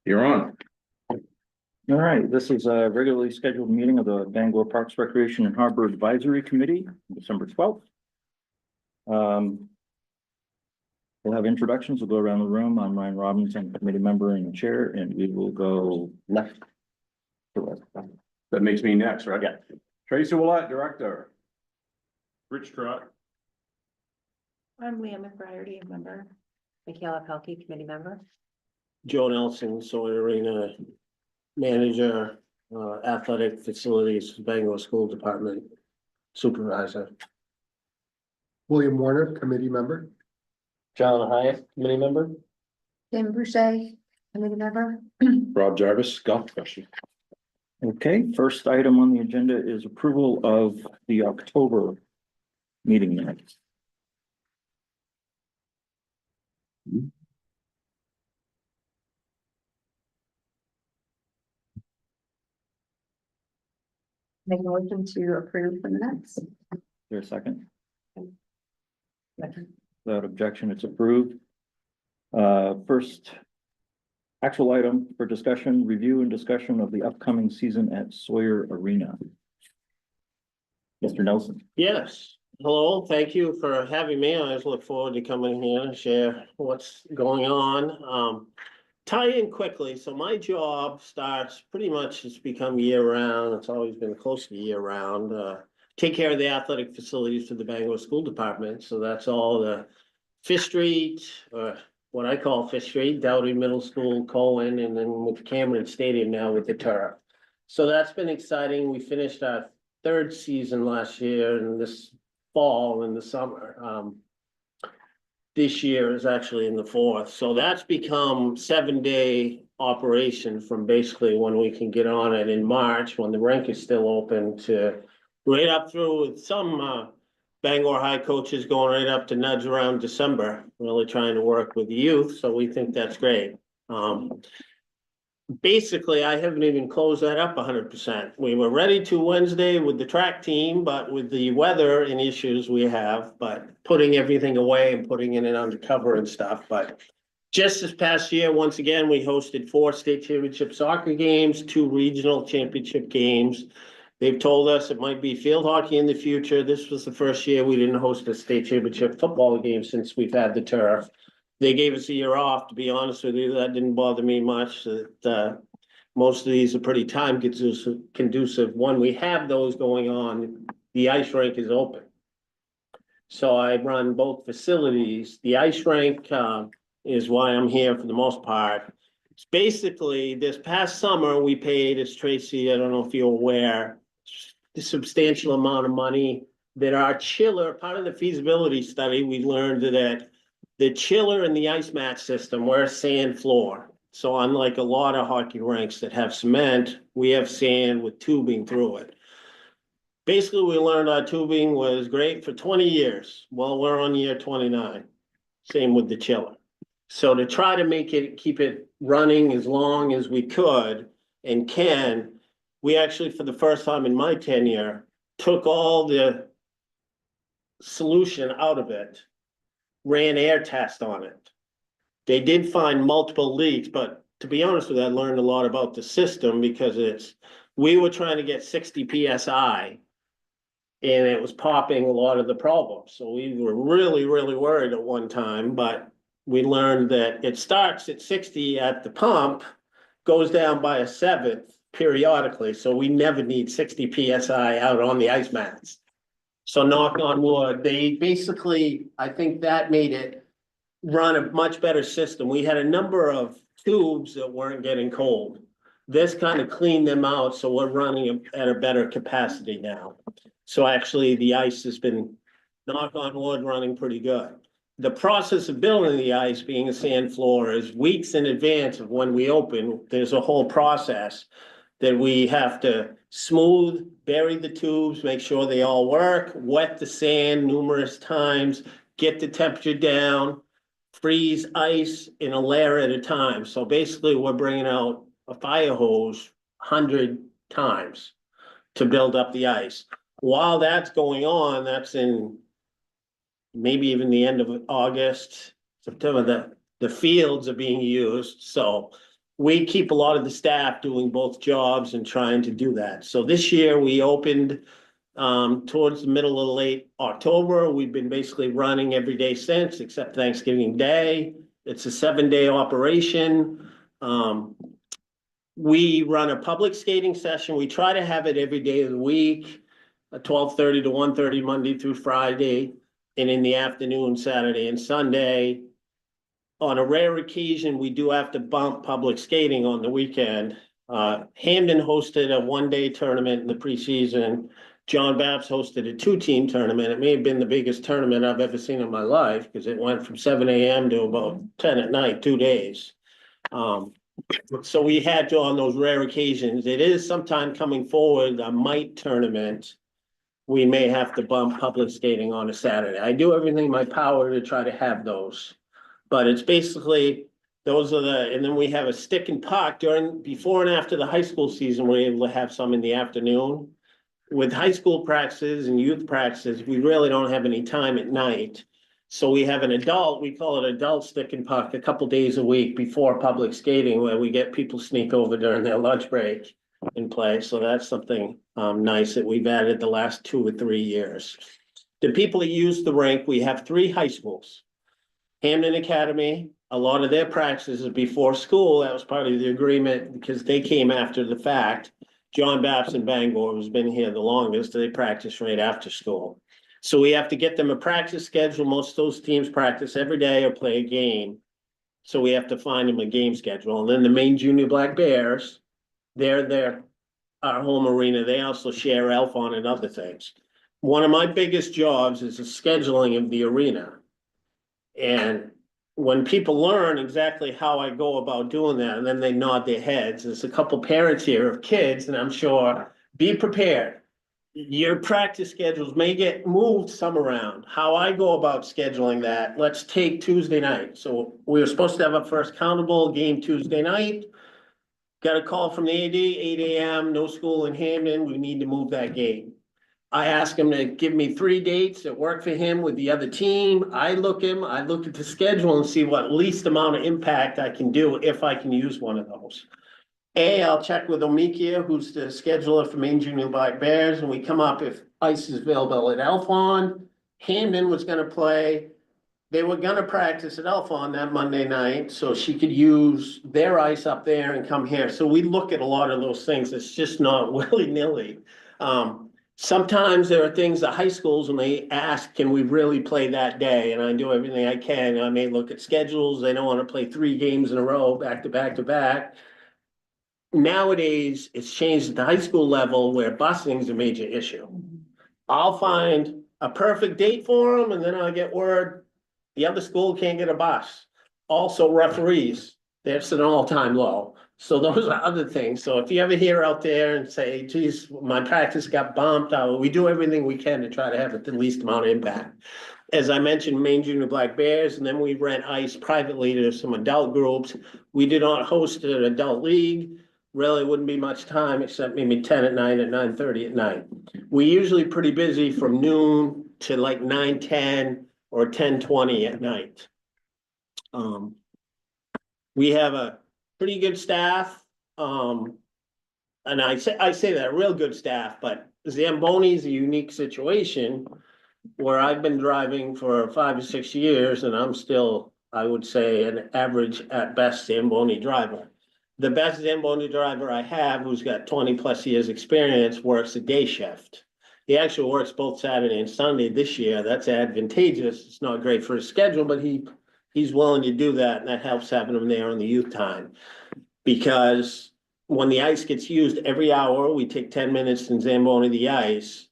You're on. All right, this is a regularly scheduled meeting of the Bangor Parks Recreation and Harbor Advisory Committee, December 12th. We'll have introductions. We'll go around the room. I'm Ryan Robinson, committee member and chair, and we will go left to right. That makes me next, right? Yeah. Tracy Willett, director. Rich Trot. I'm Leah McBriarty, member. Michaela Pelkey, committee member. Joe Nelson, Sawyer Arena manager, athletic facilities, Bangor School Department supervisor. William Warner, committee member. John Hyatt, committee member. Jim Boucher, committee member. Rob Jarvis, golf professional. Okay, first item on the agenda is approval of the October meeting minutes. Make a motion to approve the minutes. Is there a second? Without objection, it's approved. First actual item for discussion, review and discussion of the upcoming season at Sawyer Arena. Mr. Nelson. Yes, hello, thank you for having me. I always look forward to coming here and share what's going on. Tie in quickly, so my job starts pretty much, it's become year round. It's always been close to year round. Take care of the athletic facilities for the Bangor School Department. So that's all the Fifth Street, or what I call Fifth Street, Dowdy Middle School, Cohen, and then with Cameron Stadium now with the turf. So that's been exciting. We finished our third season last year and this fall and the summer. This year is actually in the fourth. So that's become 7-day operation from basically when we can get on it in March, when the rink is still open, to right up through with some Bangor High coaches going right up to nudge around December, really trying to work with the youth. So we think that's great. Basically, I haven't even closed that up 100%. We were ready to Wednesday with the track team, but with the weather and issues we have, but putting everything away and putting it in undercover and stuff. But just this past year, once again, we hosted 4 state championship soccer games, 2 regional championship games. They've told us it might be field hockey in the future. This was the first year we didn't host a state championship football game since we've had the turf. They gave us a year off, to be honest with you. That didn't bother me much. That most of these are pretty time conducive. When we have those going on, the ice rink is open. So I run both facilities. The ice rink is why I'm here for the most part. It's basically, this past summer, we paid, as Tracy, I don't know if you're aware, a substantial amount of money that our chiller, part of the feasibility study, we learned that the chiller and the ice mat system, we're a sand floor. So unlike a lot of hockey rinks that have cement, we have sand with tubing through it. Basically, we learned our tubing was great for 20 years. Well, we're on year 29. Same with the chiller. So to try to make it, keep it running as long as we could and can, we actually, for the first time in my tenure, took all the solution out of it, ran air test on it. They did find multiple leaks, but to be honest with you, I learned a lot about the system because we were trying to get 60 PSI and it was popping a lot of the problems. So we were really, really worried at one time, but we learned that it starts at 60 at the pump, goes down by a 1/7 periodically. So we never need 60 PSI out on the ice mats. So knock on wood, they basically, I think that made it run a much better system. We had a number of tubes that weren't getting cold. This kind of cleaned them out, so we're running at a better capacity now. So actually the ice has been, knock on wood, running pretty good. The process of building the ice, being a sand floor, is weeks in advance of when we open. There's a whole process that we have to smooth, bury the tubes, make sure they all work, wet the sand numerous times, get the temperature down, freeze ice in a layer at a time. So basically we're bringing out a fire hose 100 times to build up the ice. While that's going on, that's in maybe even the end of August, September, the fields are being used. So we keep a lot of the staff doing both jobs and trying to do that. So this year we opened towards the middle of late October. We've been basically running every day since, except Thanksgiving Day. It's a 7-day operation. We run a public skating session. We try to have it every day of the week, 12:30 to 1:30, Monday through Friday, and in the afternoon, Saturday and Sunday. On a rare occasion, we do have to bump public skating on the weekend. Hamden hosted a 1-day tournament in the preseason. John Baps hosted a 2-team tournament. It may have been the biggest tournament I've ever seen in my life because it went from 7 a.m. to about 10 at night, 2 days. So we had to, on those rare occasions, it is sometime coming forward, a mite tournament. We may have to bump public skating on a Saturday. I do everything in my power to try to have those. But it's basically, those are the, and then we have a stick and puck before and after the high school season, we're able to have some in the afternoon. With high school practices and youth practices, we really don't have any time at night. So we have an adult, we call it adult stick and puck, a couple days a week before public skating, where we get people sneak over during their lunch break and play. So that's something nice that we've added the last 2 or 3 years. The people that use the rink, we have 3 high schools. Hamden Academy, a lot of their practices is before school. That was part of the agreement because they came after the fact. John Baps in Bangor, who's been here the longest, they practice right after school. So we have to get them a practice schedule. Most of those teams practice every day or play a game. So we have to find them a game schedule. And then the Maine Junior Black Bears, they're our home arena. They also share Alphon and other things. One of my biggest jobs is the scheduling of the arena. And when people learn exactly how I go about doing that, and then they nod their heads, there's a couple parents here of kids, and I'm sure, be prepared. Your practice schedules may get moved some around. How I go about scheduling that, let's take Tuesday night. So we were supposed to have a first countable game Tuesday night. Got a call from the AD, 8 a.m., no school in Hamden, we need to move that game. I ask him to give me 3 dates that work for him with the other team. I look at the schedule and see what least amount of impact I can do if I can use one of those. I'll check with Omikia, who's the scheduler for Maine Junior Black Bears, and we come up if ice is available at Alphon. Hamden was gonna play, they were gonna practice at Alphon that Monday night, so she could use their ice up there and come here. So we look at a lot of those things. It's just not willy-nilly. Sometimes there are things at high schools when they ask, can we really play that day? And I do everything I can. I may look at schedules. They don't want to play 3 games in a row, back to back to back. Nowadays, it's changed at the high school level where busing is a major issue. I'll find a perfect date for them and then I'll get word the other school can't get a bus. Also referees, that's an all-time low. So those are other things. So if you ever hear out there and say, geez, my practice got bumped out, we do everything we can to try to have it the least amount of impact. As I mentioned, Maine Junior Black Bears, and then we rent ice privately to some adult groups. We did not host an adult league. Really wouldn't be much time except maybe 10 at night at 9:30 at night. We usually pretty busy from noon to like 9:10 or 10:20 at night. We have a pretty good staff. And I say that, a real good staff, but Zamboni is a unique situation where I've been driving for 5 or 6 years and I'm still, I would say, an average at best Zamboni driver. The best Zamboni driver I have, who's got 20+ years experience, works a day shift. He actually works both Saturday and Sunday this year. That's advantageous. It's not great for his schedule, but he's willing to do that, and that helps having him there on the youth time. Because when the ice gets used every hour, we take 10 minutes and Zamboni the ice.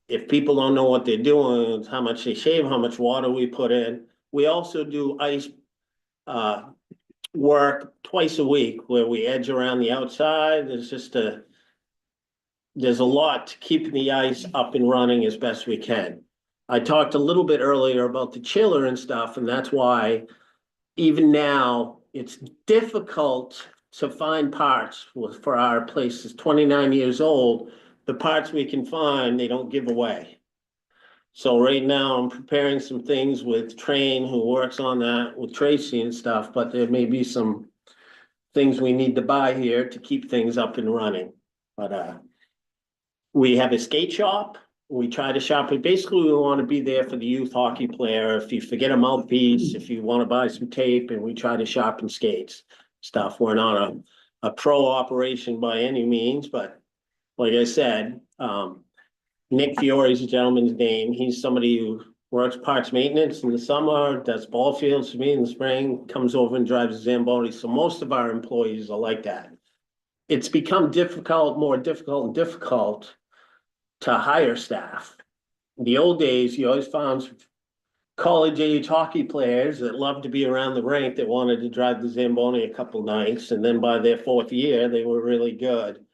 If people don't know what they're doing, how much they shave, how much water we put in. We also do ice work twice a week where we edge around the outside. There's a lot to keeping the ice up and running as best we can. I talked a little bit earlier about the chiller and stuff, and that's why even now it's difficult to find parts for our place. It's 29 years old. The parts we can find, they don't give away. So right now I'm preparing some things with Train, who works on that with Tracy and stuff, but there may be some things we need to buy here to keep things up and running. But, we have a skate shop. We try to shop it. Basically, we want to be there for the youth hockey player. If you forget a mouthpiece, if you want to buy some tape, and we try to shop and skates stuff. We're not a pro operation by any means, but like I said, Nick Fiore is a gentleman's name. He's somebody who works parts maintenance in the summer, does ball fields for me in the spring, comes over and drives a Zamboni. So most of our employees are like that. It's become more difficult and difficult to hire staff. In the old days, you always found college age hockey players that loved to be around the rink that wanted to drive the Zamboni a couple nights, and then by their 4th year, they were really good.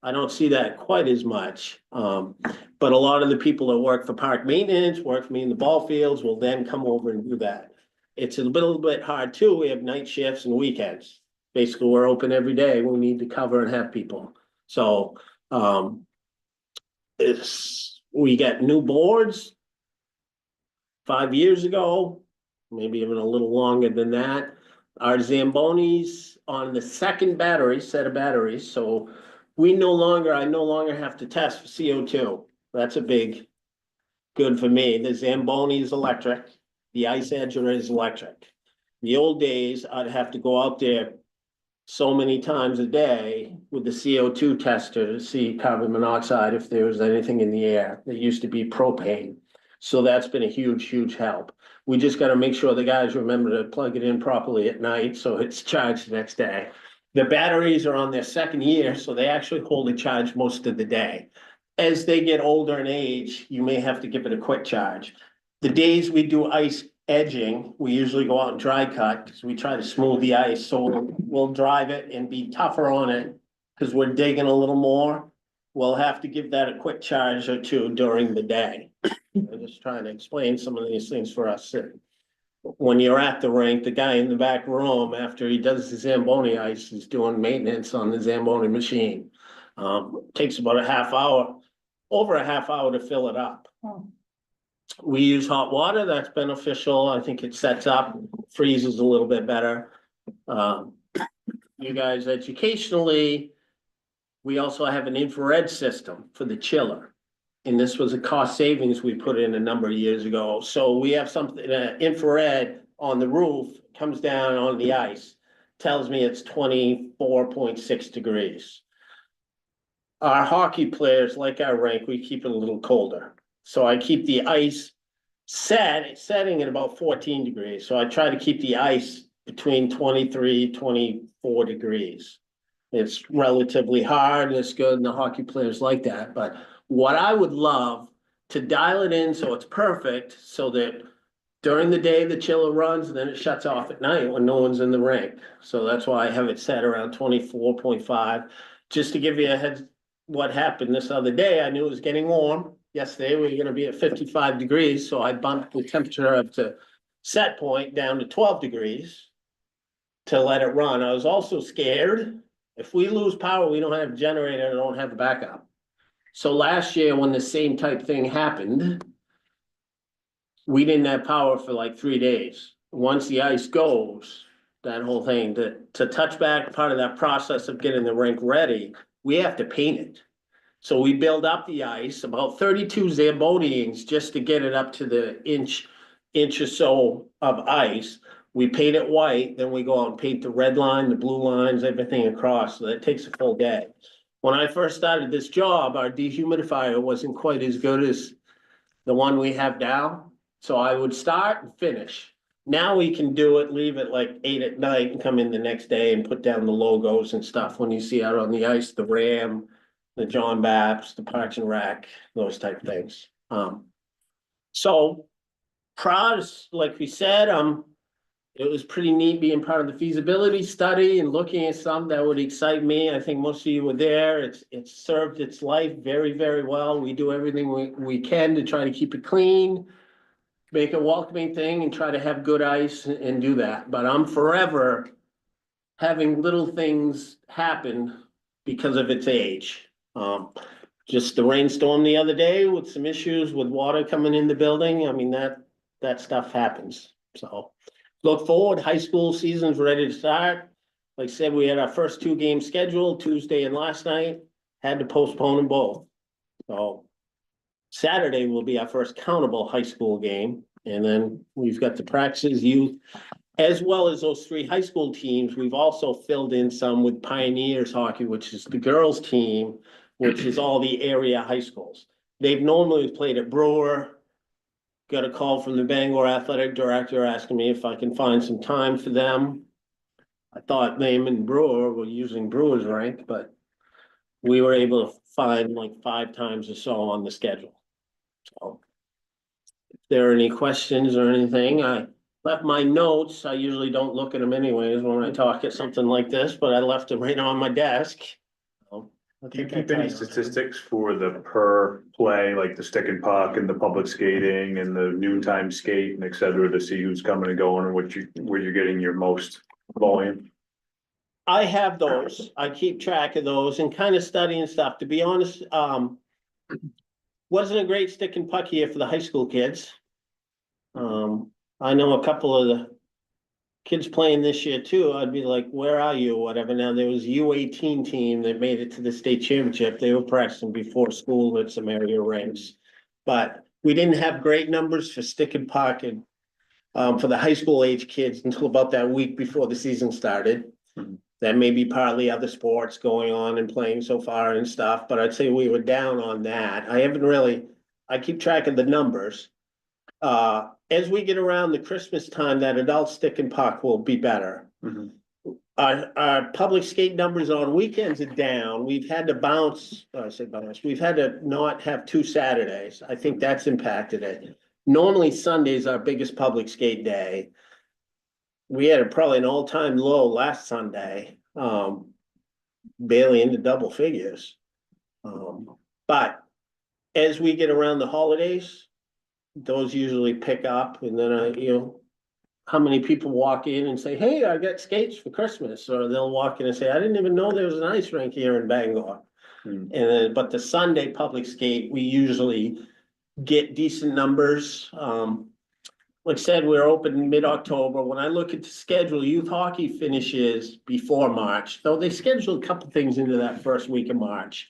I don't see that quite as much. But a lot of the people that work for park maintenance, work for me in the ball fields, will then come over and do that. It's a little bit hard too. We have night shifts and weekends. Basically, we're open every day. We need to cover and have people. So, we got new boards 5 years ago, maybe even a little longer than that. Our Zambonis on the second set of batteries, so I no longer have to test for CO2. That's a big good for me. The Zamboni is electric, the Ice Edger is electric. The old days, I'd have to go out there so many times a day with the CO2 tester to see carbon monoxide if there was anything in the air. There used to be propane. So that's been a huge, huge help. We just got to make sure the guys remember to plug it in properly at night so it's charged the next day. The batteries are on their 2nd year, so they actually hold a charge most of the day. As they get older in age, you may have to give it a quick charge. The days we do ice edging, we usually go out and dry cut because we try to smooth the ice. So we'll drive it and be tougher on it because we're digging a little more. We'll have to give that a quick charge or two during the day. I'm just trying to explain some of these things for us. When you're at the rink, the guy in the back room, after he does the Zamboni ice, is doing maintenance on the Zamboni machine. Takes about over a half hour to fill it up. We use hot water. That's beneficial. I think it sets up, freezes a little bit better. You guys, educationally, we also have an infrared system for the chiller. And this was a cost savings we put in a number of years ago. So we have something, infrared on the roof, comes down on the ice, tells me it's 24.6 degrees. Our hockey players, like our rink, we keep it a little colder. So I keep the ice setting at about 14 degrees. So I try to keep the ice between 23, 24 degrees. It's relatively hard, it's good, and the hockey players like that. But what I would love to dial it in so it's perfect, so that during the day the chiller runs, and then it shuts off at night when no one's in the rink. So that's why I have it set around 24.5. Just to give you a heads, what happened this other day, I knew it was getting warm. Yesterday we were gonna be at 55 degrees, so I bumped the temperature up to set point down to 12 degrees to let it run. I was also scared. If we lose power, we don't have a generator and don't have a backup. So last year, when the same type thing happened, we didn't have power for like 3 days. Once the ice goes, that whole thing, to touch back, part of that process of getting the rink ready, we have to paint it. So we build up the ice, about 32 Zambonians just to get it up to the inch or so of ice. We paint it white, then we go out and paint the red line, the blue lines, everything across. So that takes a full day. When I first started this job, our dehumidifier wasn't quite as good as the one we have now. So I would start and finish. Now we can do it, leave it like 8 at night and come in the next day and put down the logos and stuff. When you see out on the ice, the Ram, the John Baps, the Parks and Rec, those type of things. So proud, like we said, it was pretty neat being part of the feasibility study and looking at something that would excite me. I think most of you were there. It's served its life very, very well. We do everything we can to try to keep it clean, make a welcoming thing, and try to have good ice and do that. But I'm forever having little things happen because of its age. Just the rainstorm the other day with some issues with water coming in the building. I mean, that stuff happens. So look forward, high school season's ready to start. Like I said, we had our first 2 games scheduled, Tuesday and last night, had to postpone them both. So Saturday will be our first countable high school game, and then we've got the practices, youth, as well as those 3 high school teams. We've also filled in some with Pioneers Hockey, which is the girls' team, which is all the area high schools. They've normally played at Brewer. Got a call from the Bangor athletic director asking me if I can find some time for them. I thought them and Brewer were using Brewer's rank, but we were able to find like 5 times or so on the schedule. So if there are any questions or anything, I left my notes. I usually don't look at them anyways when I talk at something like this, but I left them right on my desk. Do you keep any statistics for the per play, like the stick and puck and the public skating and the noontime skate and et cetera, to see who's coming and going and where you're getting your most volume? I have those. I keep track of those and kind of studying stuff. To be honest, wasn't a great stick and puck here for the high school kids. I know a couple of the kids playing this year too. I'd be like, where are you? Whatever. Now there was a U18 team that made it to the state championship. They were practicing before school at some area ranks. But we didn't have great numbers for stick and puck and for the high school age kids until about that week before the season started. That may be partly other sports going on and playing so far and stuff, but I'd say we were down on that. I keep track of the numbers. As we get around the Christmas time, that adult stick and puck will be better. Mhm. Our public skate numbers on weekends are down. We've had to we've had to not have 2 Saturdays. I think that's impacted it. Normally Sunday's our biggest public skate day. We had probably an all-time low last Sunday, barely into double figures. But as we get around the holidays, those usually pick up, and then how many people walk in and say, hey, I got skates for Christmas, or they'll walk in and say, I didn't even know there was an ice rink here in Bangor. But the Sunday public skate, we usually get decent numbers. Like I said, we're open mid-October. When I look at the schedule, youth hockey finishes before March, though they schedule a couple things into that first week of March.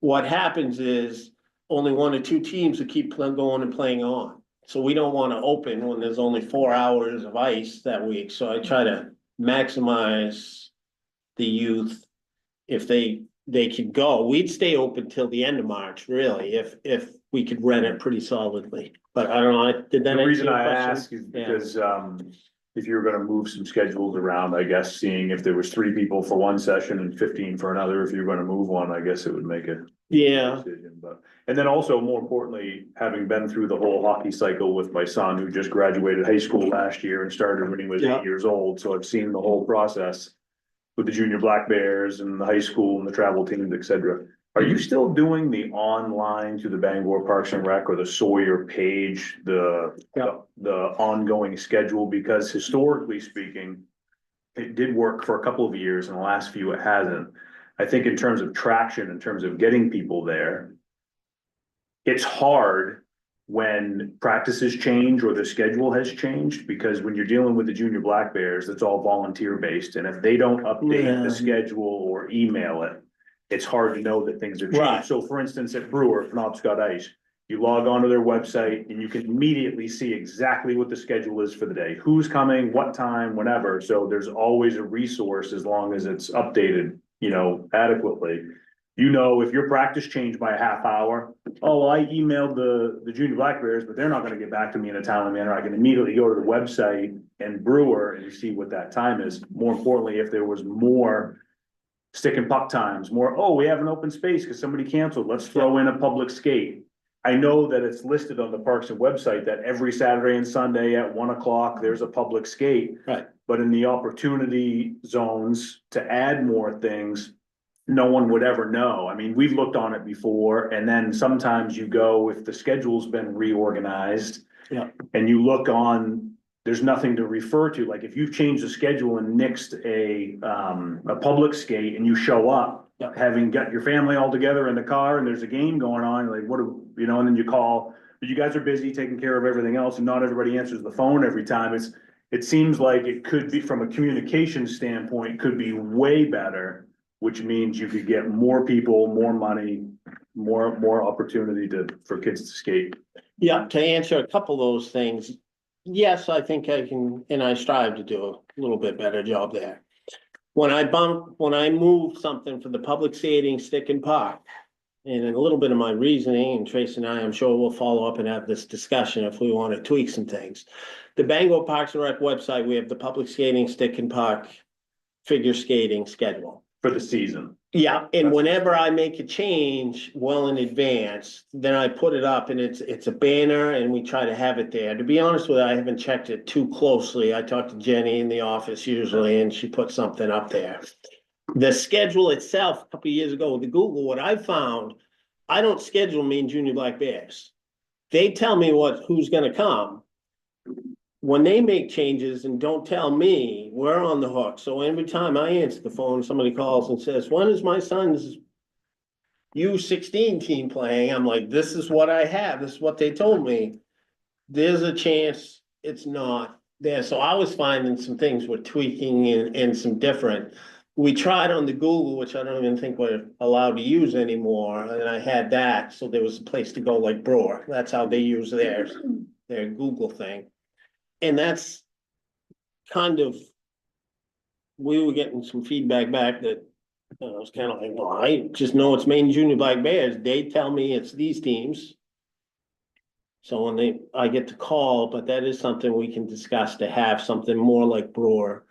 What happens is only 1 or 2 teams will keep going and playing on. So we don't want to open when there's only 4 hours of ice that week. So I try to maximize the youth. If they could go, we'd stay open till the end of March, really, if we could rent it pretty solidly. But I don't know, did that The answer reason your I question? ask is because, if you were gonna move some schedules around, I guess, seeing if there was 3 people for one session and 15 for another, if you're gonna move one, I guess it would make a Yeah, decision, but, and then also more importantly, having been through the whole hockey cycle with my son, who just graduated high school last year and started when he was Yeah. 8 years old, so I've seen the whole process with the junior Black Bears and the high school and the travel teams, et cetera. Are you still doing the online to the Bangor Parks and Rec or the Sawyer page, the ongoing schedule? Because historically speaking, it did work for a couple of years, and the last few it hasn't. I think in terms of traction, in terms of getting people there, it's hard when practices change or the schedule has changed, because when you're dealing with the junior Black Bears, it's all volunteer based, and if they don't update Yeah. the schedule or email it, it's hard to know that things have Right. changed. So for instance, at Brewer, Penobscot Ice, you log onto their website and you can immediately see exactly what the schedule is for the day, who's coming, what time, whenever. So there's always a resource as long as it's updated, adequately. If your practice changed by a half hour, oh, well, I emailed the junior Black Bears, but they're not gonna get back to me in a timely manner. I can immediately go to the website and Brewer and see what that time is. More importantly, if there was more stick and puck times, we have an open space because somebody canceled, let's throw in a public skate. I know that it's listed on the Parks and website that every Saturday and Sunday at 1 o'clock, there's a public skate. Right. But in the opportunity zones to add more things, no one would ever know. I mean, we've looked on it before, and then sometimes you go, if the schedule's been reorganized. Yeah. And you look on, there's nothing to refer to, like if you've changed the schedule and nixed a public skate and you show up. Yeah. Having got your family all together in the car and there's a game going on, like, and then you call, but you guys are busy taking care of everything else and not everybody answers the phone every time. it seems like it could be, from a communication standpoint, could be way better, which means you could get more people, more money, more opportunity for kids to skate. Yeah, to answer a couple of those things, yes, I think I can, and I strive to do a little bit better job there. When I moved something for the public skating stick and puck, and a little bit of my reasoning, and Tracy and I, I'm sure we'll follow up and have this discussion if we want to tweak some things. The Bangor Parks and Rec website, we have the public skating stick and puck figure skating schedule. For the season. Yeah, and whenever I make a change well in advance, then I put it up and it's a banner and we try to have it there. To be honest with you, I haven't checked it too closely. I talk to Jenny in the office usually and she puts something up there. The schedule itself, a couple of years ago with the Google, what I found, I don't schedule Maine Junior Black Bears. They tell me who's gonna come. When they make changes and don't tell me, we're on the hook. So every time I answer the phone, somebody calls and says, when is my son's U16 team playing? I'm like, this is what I have. This is what they told me. There's a chance it's not there. So I was finding some things we're tweaking and some different. We tried on the Google, which I don't even think we're allowed to use anymore. And I had that. So there was a place to go like Brewer. That's how they use their Google thing. And that's kind of, we were getting some feedback back that, I was kind of like, well, I just know it's Maine Junior Black Bears. They tell me it's these teams. So when I get to call, but that is something we can discuss to have something more like Brewer,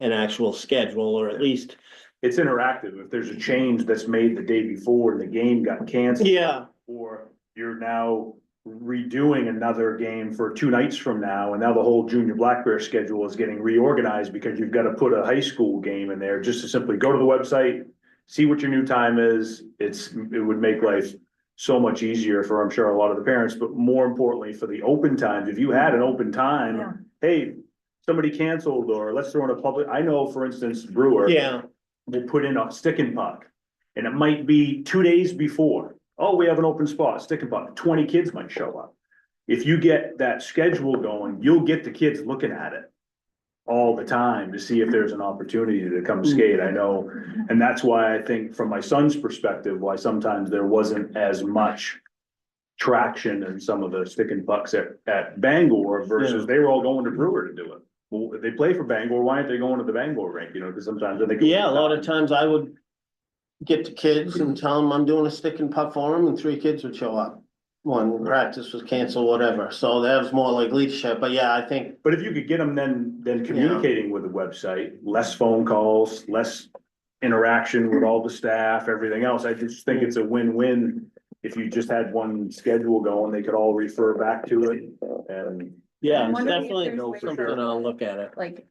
an actual schedule, or at least. It's interactive. If there's a change that's made the day before and the game got canceled. Yeah, Or you're now redoing another game for 2 nights from now, and now the whole junior black bear schedule is getting reorganized because you've got to put a high school game in there, just to simply go to the website, see what your new time is. It would make life so much easier for, I'm sure, a lot of the parents, but more importantly for the open times. If you had an open time, hey, somebody canceled, or let's throw in a public, I know, for instance, Brewer. yeah, Will put in a stick and puck, and it might be 2 days before. Oh, we have an open spot, stick and puck, 20 kids might show up. If you get that schedule going, you'll get the kids looking at it all the time to see if there's an opportunity to come skate, I know. And that's why I think from my son's perspective, why sometimes there wasn't as much traction in some of the stick and pucks at Bangor versus they were all going to Brewer to do it. Well, if they play for Bangor, why aren't they going to the Bangor rink, because sometimes I think. yeah, a lot of times I would get the kids and tell them I'm doing a stick and puck for them, and 3 kids would show up. One practice was canceled, whatever, so that was more like leadership, but yeah, I think. But if you could get them then communicating with the website, less phone calls, less interaction with all the staff, everything else, I just think it's a win-win. If you just had one schedule going, they could all refer back to it and. Yeah, I'm it's wondering if definitely there's ways something to- I'll look at it. Like,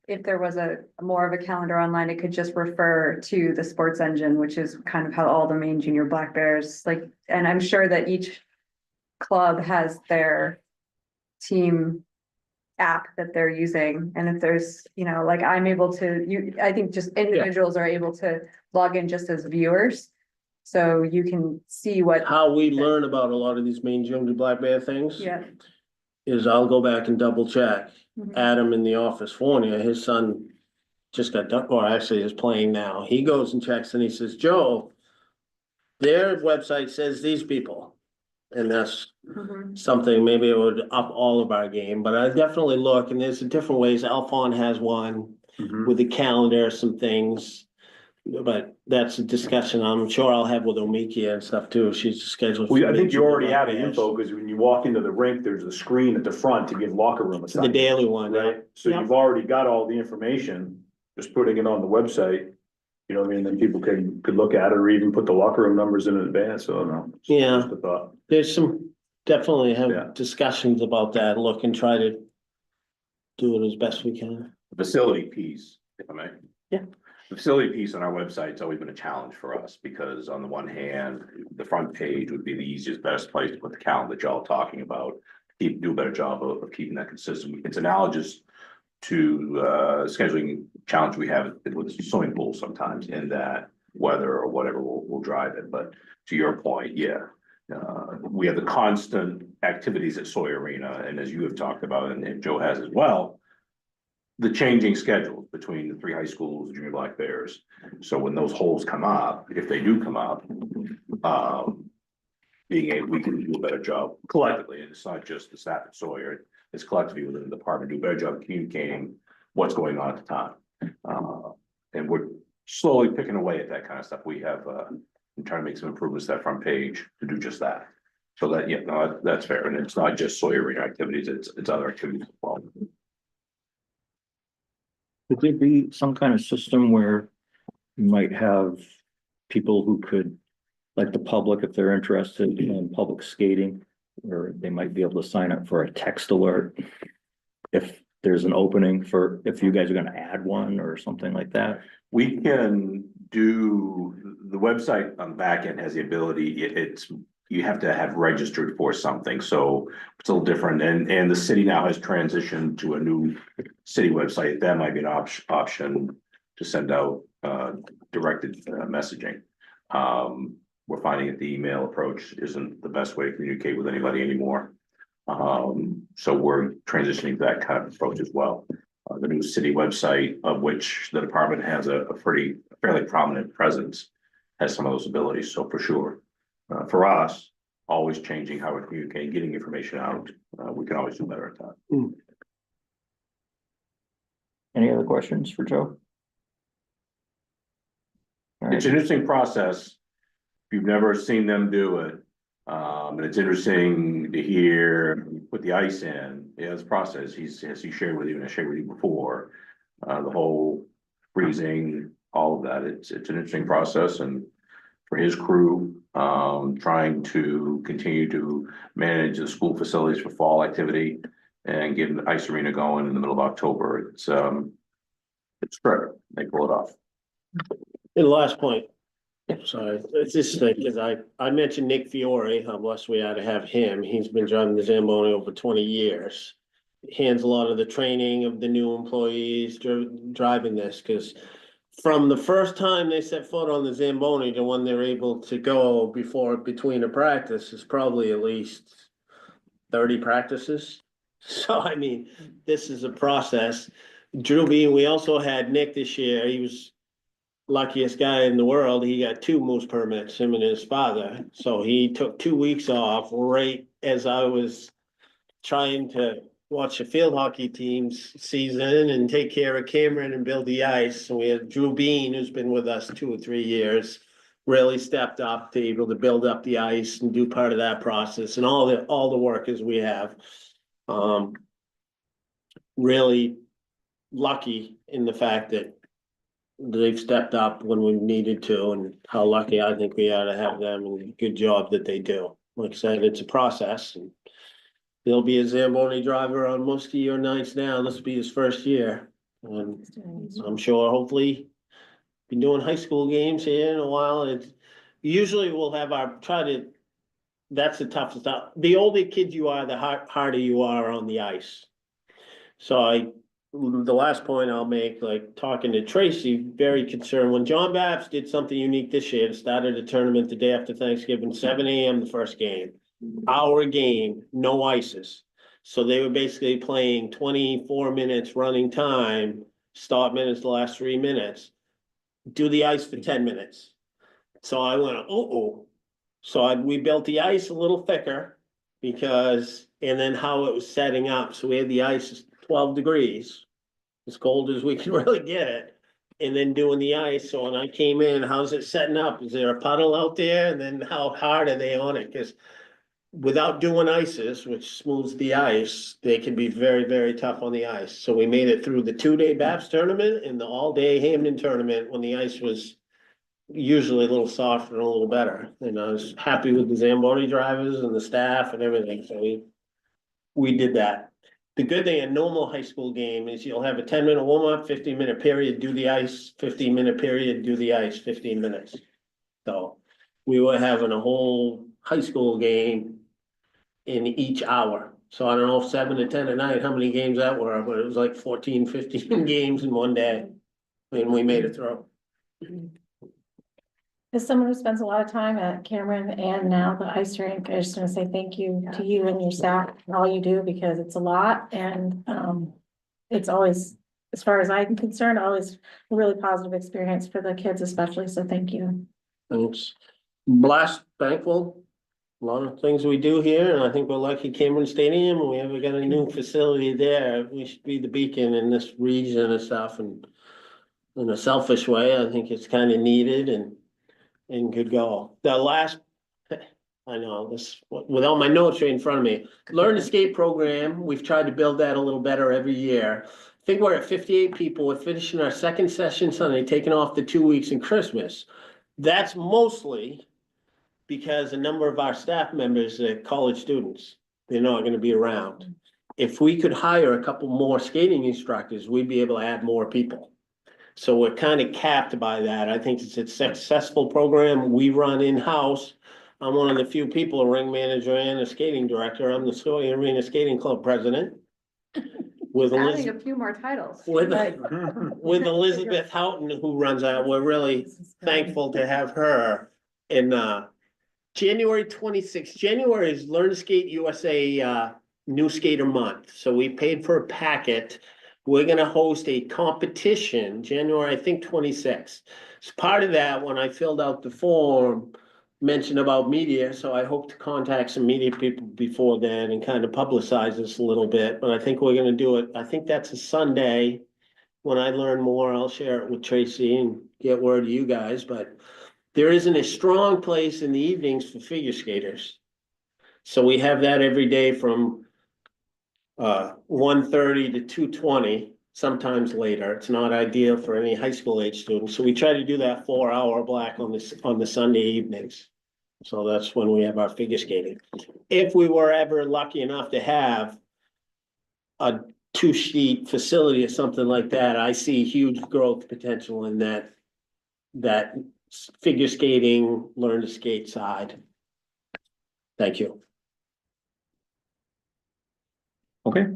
if there was more of a calendar online, it could just refer to the sports engine, which is kind of how all the Maine Junior Black Bears, and I'm sure that each club has their team app that they're using. And if there's, I'm able to, I think just individuals are able to log in just as viewers. So you can see what. How we learn about a lot of these Maine Junior Black Bear things. Yeah. Is I'll go back and double check. Mhm. Adam in the office, Fornia, his son just got done, or actually is playing now. He goes and checks and he says, Joe, their website says these people. And that's Mhm. something, maybe it would up all of our game, but I definitely look, and there's different ways. Alphon has one with the calendar, some things. But that's a discussion I'm sure I'll have with Omikia and stuff too. She's scheduled. Well, for I think you Maine already Junior have Black the Bears. info, because when you walk into the rink, there's a screen at the front to give locker room The assignments. daily one, right? Right, so you've already got all the information, just putting it on the website. You know what I mean, then people could look at it or even put the locker room numbers in advance, so I don't know. Yeah. Just a thought. There's some, definitely Yeah. have discussions about that, look and try to do it as best we can. The facility piece, if I may. Yeah. The facility piece on our website's always been a challenge for us, because on the one hand, the front page would be the easiest, best place to put the calendar that y'all talking about. Do a better job of keeping that consistent. It's analogous to scheduling challenge we have with swimming pools sometimes, in that weather or whatever will drive it, but to your point, yeah. We have the constant activities at Sawyer Arena, and as you have talked about, and Joe has as well. the changing schedules between the three high schools, junior Black Bears. So when those holes come up, if they do come up, we can do a better job collectively, and it's not just the staff at Sawyer, it's collectively within the department, do a better job communicating what's going on at the time. And we're slowly picking away at that kind of stuff. We have, I'm trying to make some improvements to that front page to do just that. So that, yeah, no, that's fair, and it's not just Sawyer Arena activities, it's other activities as well. Could there be some kind of system where you might have people who could, like the public, if they're interested in public skating, or they might be able to sign up for a text alert if there's an opening for, if you guys are gonna add one or something like that? We can do, the website on the back end has the ability, it's, you have to have registered for something, so it's a little different, and the city now has transitioned to a new city website, that might be an option to send out, directed messaging. We're finding that the email approach isn't the best way to communicate with anybody anymore. So we're transitioning to that kind of approach as well. The new city website, of which the department has a fairly prominent presence, has some of those abilities, so for sure. For us, always changing how we're communicating, getting information out, we can always do better at that. Any other questions for Joe? All It's right. an interesting process. If you've never seen them do it, and it's interesting to hear, put the ice in, yeah, it's a process, as he shared with you, and I shared with you before. The whole freezing, all of that, it's an interesting process, and for his crew, trying to continue to manage the school facilities for fall activity and getting the ice arena going in the middle of October, it's great, they pull it off. And the last point. Sorry, it's this thing, because I mentioned Nick Fiore, how blessed we are to have him. He's been driving the Zamboni over 20 years. Hands a lot of the training of the new employees driving this, because from the first time they set foot on the Zamboni to when they're able to go between a practice is probably at least 30 practices. So I mean, this is a process. Drew Bean, we also had Nick this year. He was luckiest guy in the world. He got 2 moose permits, him and his father. So he took 2 weeks off right as I was trying to watch the field hockey team's season and take care of Cameron and build the ice. So we had Drew Bean, who's been with us 2 or 3 years, really stepped up to able to build up the ice and do part of that process and all the workers we have. Really lucky in the fact that they've stepped up when we needed to, and how lucky I think we are to have them, and good job that they do. Like I said, it's a process, and there'll be a Zamboni driver on most of your nights now. This will be his first year. And I'm sure hopefully be doing high school games here in a while. And usually we'll have that's the toughest stuff. The older kid you are, the harder you are on the ice. So the last point I'll make, like talking to Tracy, very concerned, when John Babs did something unique this year, started a tournament the day after Thanksgiving, 7 a.m. the first game, hour game, no ices. So they were basically playing 24 minutes running time, start minutes the last 3 minutes, do the ice for 10 minutes. So I went, So we built the ice a little thicker because, and then how it was setting up. So we had the ice 12 degrees, as cold as we can really get it. And then doing the ice. So when I came in, how's it setting up? Is there a puddle out there? And then how hard are they on it? Because without doing ices, which smooths the ice, they can be very, very tough on the ice. So we made it through the 2-day Babs tournament and the all-day Hamden tournament when the ice was usually a little softer and a little better. And I was happy with the Zamboni drivers and the staff and everything. So we did that. The good thing in a normal high school game is you'll have a 10-minute warm-up, 15-minute period, do the ice, 15-minute period, do the ice, 15 minutes. So we were having a whole high school game in each hour. So I don't know if 7 to 10 a night, how many games that were, but it was like 14, 15 games in one day. And we made it through. As someone who spends a lot of time at Cameron and now the ice rink, I just want to say thank you to you and your staff and all you do, because it's a lot, and it's always as far as I'm concerned, always a really positive experience for the kids especially, so thank you. Thanks. Blast thankful. A lot of things we do here, and I think we're lucky Cameron Stadium, and we have got a new facility there. We should be the beacon in this region and stuff, and in a selfish way, I think it's kind of needed and could go. The last, I know this, without my notes right in front of me, Learn to Skate program, we've tried to build that a little better every year. I think we're at 58 people. We're finishing our second session Sunday, taking off the 2 weeks in Christmas. That's mostly because a number of our staff members are college students. They're not gonna be around. If we could hire a couple more skating instructors, we'd be able to add more people. So we're kind of capped by that. I think it's a successful program we run in-house. I'm one of the few people, a ring manager and a skating director. I'm the Sawyer Arena Skating Club president. With Adding Elizabeth, a few more titles. with Elizabeth Houghton, who runs that. We're really thankful to have her. In January 26th, January is Learn to Skate USA New Skater Month. So we paid for a packet. We're gonna host a competition, January, I think 26th. As part of that, when I filled out the form, mentioned about media, so I hope to contact some media people before then and kind of publicize this a little bit, but I think we're gonna do it. I think that's a Sunday. When I learn more, I'll share it with Tracy and get word to you guys, but there isn't a strong place in the evenings for figure skaters. So we have that every day from 1:30 to 2:20, sometimes later. It's not ideal for any high school age students. So we try to do that 4-hour block on the Sunday evenings. So that's when we have our figure skating. If we were ever lucky enough to have a 2-sheet facility or something like that, I see huge growth potential in that figure skating, learn to skate side. Thank you. Okay,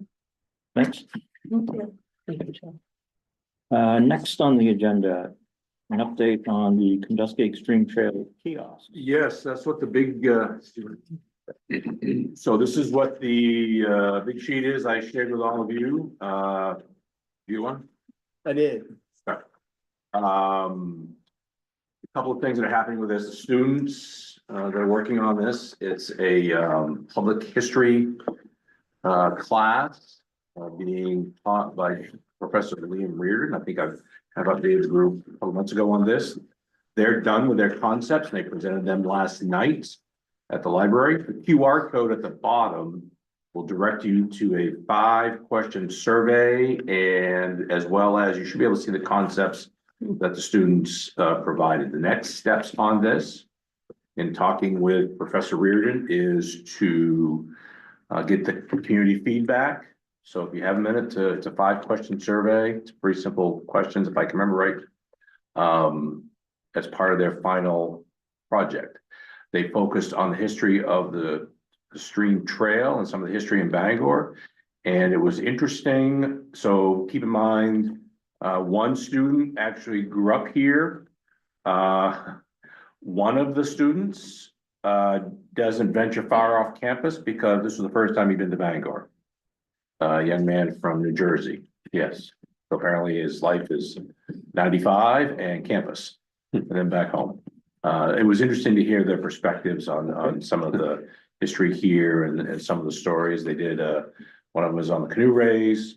thanks. Thank you. Next on the agenda, an update on the Kenduskeag Extreme Trail kiosk. Yes, that's what the big, so this is what the, big sheet is I shared with all of you, you want? I did. A couple of things that are happening with this, the students, they're working on this, it's a, public history, class, being taught by Professor Liam Reardon. I think I've updated the group a couple months ago on this. They're done with their concepts, and they presented them last night at the library. The QR code at the bottom will direct you to a 5-question survey, and as well as you should be able to see the concepts that the students provided. The next steps on this, in talking with Professor Reardon, is to get the community feedback. So if you have a minute, it's a 5-question survey. It's pretty simple questions, if I can remember right. As part of their final project, they focused on the history of the Stream Trail and some of the history in Bangor. And it was interesting. So keep in mind, one student actually grew up here. One of the students doesn't venture far off campus because this was the first time he'd been to Bangor. A young man from New Jersey, yes. So apparently his life is 95 and campus, and then back home. It was interesting to hear their perspectives on some of the history here and some of the stories. They did, one of them was on the canoe race.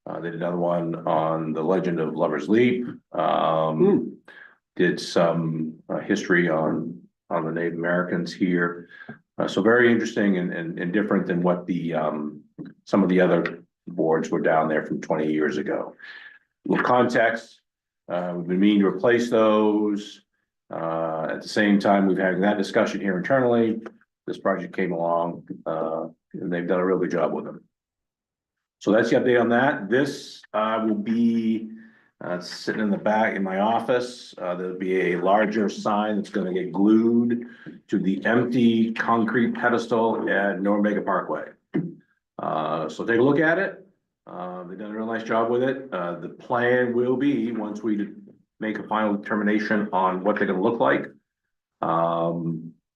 They did another one on the legend of Lover's Leap. Did some history on the Native Americans here. So very interesting and different than what the some of the other boards were down there from 20 years ago. A little context, we've been meaning to replace those. At the same time, we've had that discussion here internally. This project came along, and they've done a really good job with them. So that's the update on that. This will be sitting in the back in my office. There'll be a larger sign that's going to get glued to the empty concrete pedestal at Norumbega Parkway. So take a look at it. They've done a real nice job with it. The plan will be, once we make a final determination on what they're going to look like,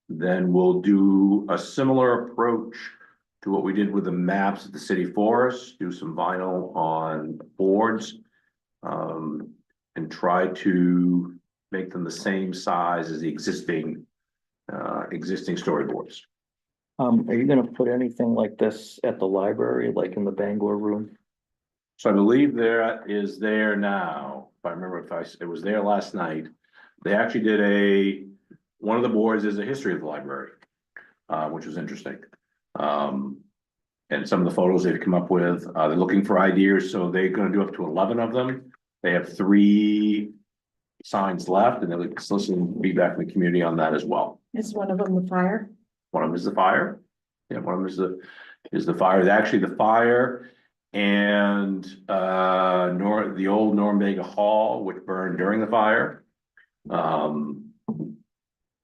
then we'll do a similar approach to what we did with the maps at the city forest, do some vinyl on boards And try to make them the same size as the existing storyboards. Are you gonna put anything like this at the library, like in the Bangor room? So I believe there is there now, if I remember, it was there last night. They actually did one of the boards is a history of the library, which was interesting. And some of the photos they've come up with, they're looking for ideas, so they're gonna do up to 11 of them. They have 3 signs left, and they're soliciting feedback from the community on that as well. Is one of them the fire? One of them is the fire. Yeah, one of them is the fire, actually the fire and the old Norumbega Hall, which burned during the fire.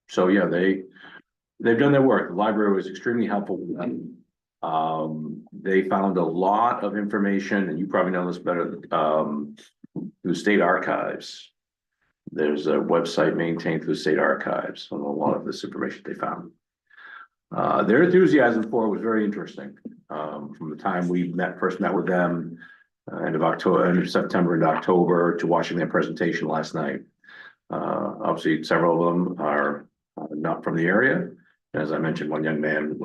So yeah, they've done their work. The library was extremely helpful with them. They found a lot of information, and you probably know this better, through state archives. There's a website maintained through state archives on a lot of this information they found. Their enthusiasm for it was very interesting. From the time we first met with them, end of September and October, to watching their presentation last night. Obviously, several of them are not from the area. As I mentioned, one young man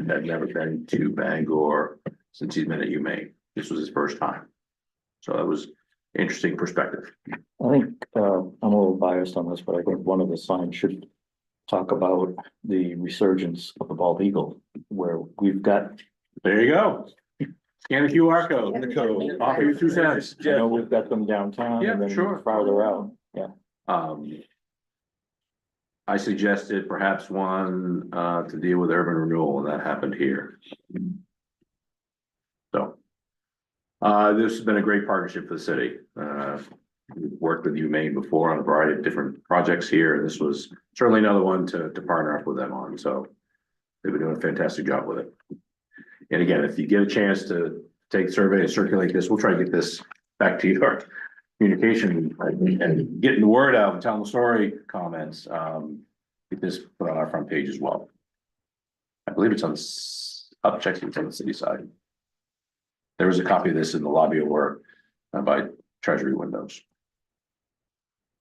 had never been to Bangor since he's been at UMaine. This was his first time. So that was interesting perspective. I think, I'm a little biased on this, but I think one of the signs should talk about the resurgence of the bald eagle, where we've got, There you go. Scan the QR code. The code. Offer you 2 cents. you know, we've got them downtown Yeah, and then sure. farther out, yeah. I suggested perhaps one to deal with urban renewal, and that happened here. So. This has been a great partnership for the city. We've worked with UMaine before on a variety of different projects here, and this was certainly another one to partner up with them on, so. They've been doing a fantastic job with it. And again, if you get a chance to take a survey and circulate this, we'll try to get this back to your communication and getting the word out and telling the story comments. Get this put on our front page as well. I believe it's on, I'll check if it's on the city side. There was a copy of this in the lobby of work by Treasury Windows.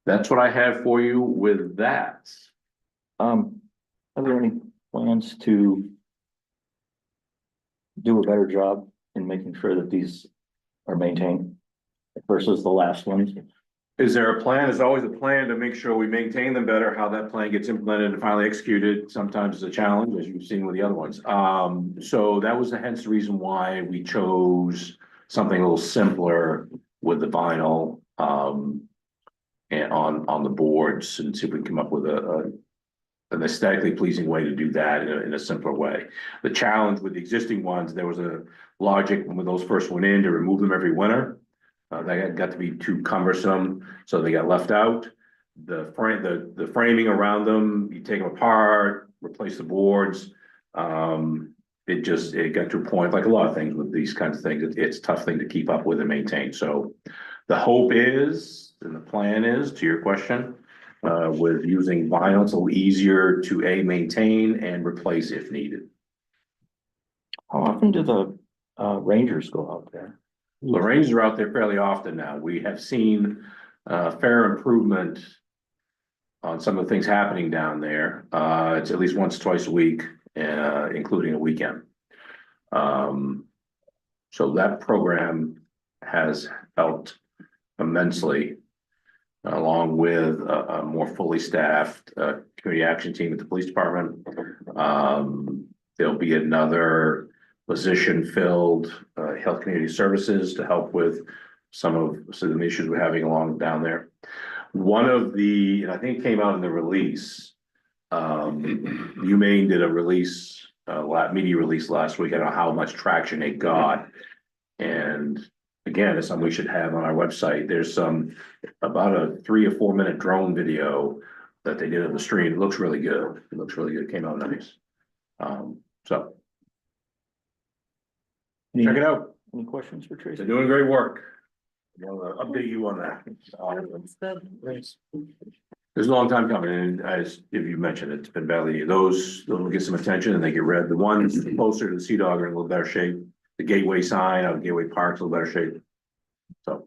That's what I have for you with that. Are there any plans to do a better job in making sure that these are maintained versus the last ones? Is there a plan? There's always a plan to make sure we maintain them better. How that plan gets implemented and finally executed sometimes is a challenge, as you've seen with the other ones. So that was hence the reason why we chose something a little simpler with the vinyl and on the boards, and see if we can come up with an aesthetically pleasing way to do that in a simpler way. The challenge with the existing ones, there was a logic when those first went in to remove them every winter. That got to be too cumbersome, so they got left out. The framing around them, you take them apart, replace the boards. It got to a point, like a lot of things with these kinds of things, it's a tough thing to keep up with and maintain. So the hope is, and the plan is, to your question, with using vinyl, it's a little easier to maintain and replace if needed. How often do the Rangers go out there? The Rangers are out there fairly often now. We have seen fair improvement on some of the things happening down there. It's at least once, twice a week, including a weekend. So that program has helped immensely, along with a more fully staffed community action team at the police department. There'll be another position filled, health community services, to help with some of the issues we're having along down there. One of the, and I think it came out in the release, UMaine did a release, media release last week. I don't know how much traction it got. And again, it's something we should have on our website. There's about a 3 or 4 minute drone video that they did of the stream. It looks really good. It looks really good. It came out nice. So check it out. Any questions for Tracy? They're doing great work. I'll update you on that. There's a long time coming, and as if you mentioned, it's been badly, those will get some attention and they get read. The ones closer to the Sea Dog are in a little better shape. The Gateway sign out of Gateway Park's a little better shape. So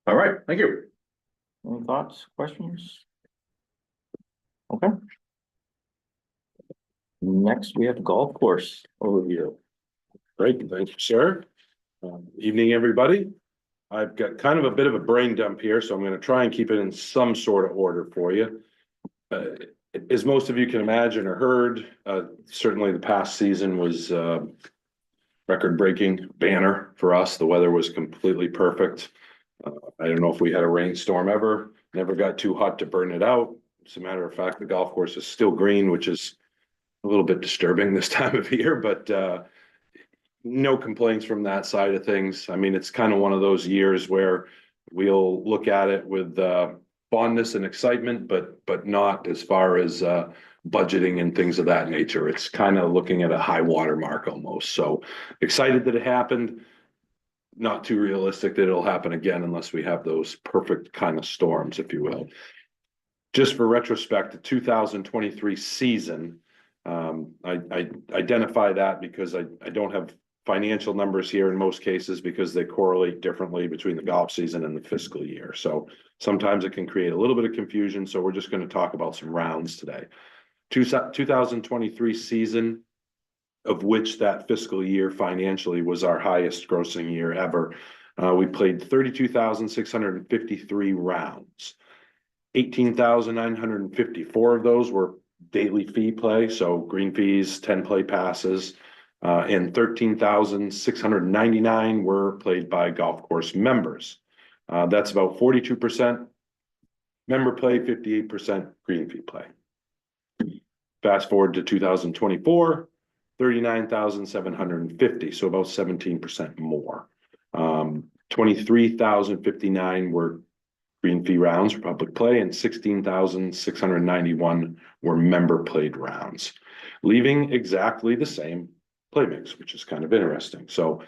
All right, thank you. Any thoughts, questions? Okay. Next, we have golf course overview. Great, thank you, sir. Evening, everybody. I've got kind of a bit of a brain dump here, so I'm gonna try and keep it in some sort of order for you. As most of you can imagine or heard, certainly the past season was record-breaking banner for us. The weather was completely perfect. I don't know if we had a rainstorm ever, never got too hot to burn it out. As a matter of fact, the golf course is still green, which is a little bit disturbing this time of year, but no complaints from that side of things. I mean, it's kind of one of those years where we'll look at it with fondness and excitement, but not as far as budgeting and things of that nature. It's kind of looking at a high water mark almost. So excited that it happened. Not too realistic that it'll happen again unless we have those perfect kind of storms, if you will. Just for retrospect, the 2023 season, I identify that because I don't have financial numbers here in most cases because they correlate differently between the golf season and the fiscal year. So sometimes it can create a little bit of confusion. So we're just going to talk about some rounds today. 2023 season, of which that fiscal year financially was our highest grossing year ever. We played 32,653 rounds. 18,954 of those were daily fee play, so green fees, 10 play passes, and 13,699 were played by golf course members. That's about 42% member play, 58% green fee play. Fast forward to 2024, 39,750, so about 17% more. 23,059 were green fee rounds for public play, and 16,691 were member played rounds, leaving exactly the same play mix, which is kind of interesting. So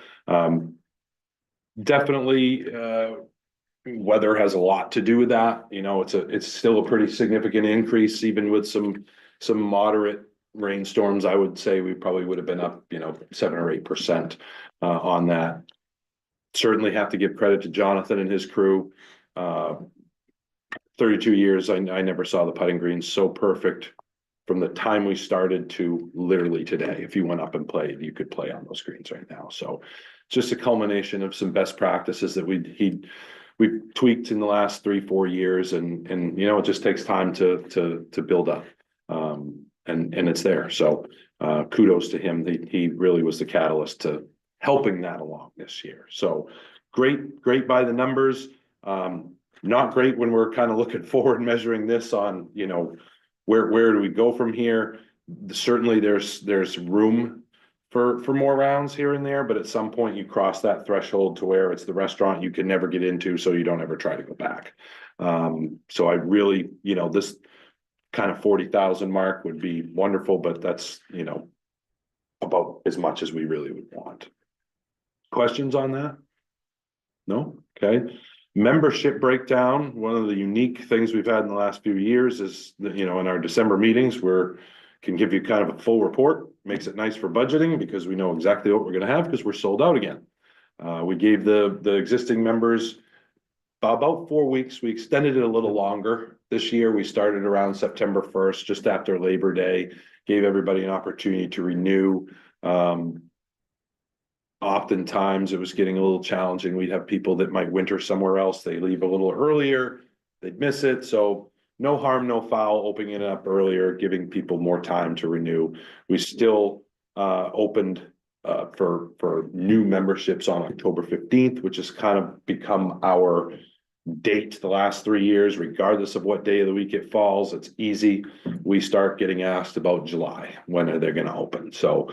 definitely weather has a lot to do with that. You know, it's still a pretty significant increase, even with some moderate rainstorms. I would say we probably would have been up, 7 or 8% on that. Certainly have to give credit to Jonathan and his crew. 32 years, I never saw the putting green so perfect from the time we started to literally today. If you went up and played, you could play on those greens right now. So just a culmination of some best practices that we've tweaked in the last 3-4 years, and it just takes time to build up. And it's there. So kudos to him. He really was the catalyst to helping that along this year. So great by the numbers. Not great when we're kind of looking forward, measuring this on, where do we go from here? Certainly there's room for more rounds here and there, but at some point you cross that threshold to where it's the restaurant you can never get into, so you don't ever try to go back. So I really, this kind of 40,000 mark would be wonderful, but that's, about as much as we really would want. Questions on that? No? Okay. Membership breakdown. One of the unique things we've had in the last few years is that, in our December meetings, can give you kind of a full report. Makes it nice for budgeting because we know exactly what we're going to have because we're sold out again. We gave the existing members about 4 weeks. We extended it a little longer. This year, we started around September 1st, just after Labor Day, gave everybody an opportunity to renew. Oftentimes it was getting a little challenging. We'd have people that might winter somewhere else. They leave a little earlier, they'd miss it. So no harm, no foul, opening it up earlier, giving people more time to renew. We still opened for new memberships on October 15th, which has kind of become our date the last 3 years, regardless of what day of the week it falls. It's easy. We start getting asked about July. When are they going to open? So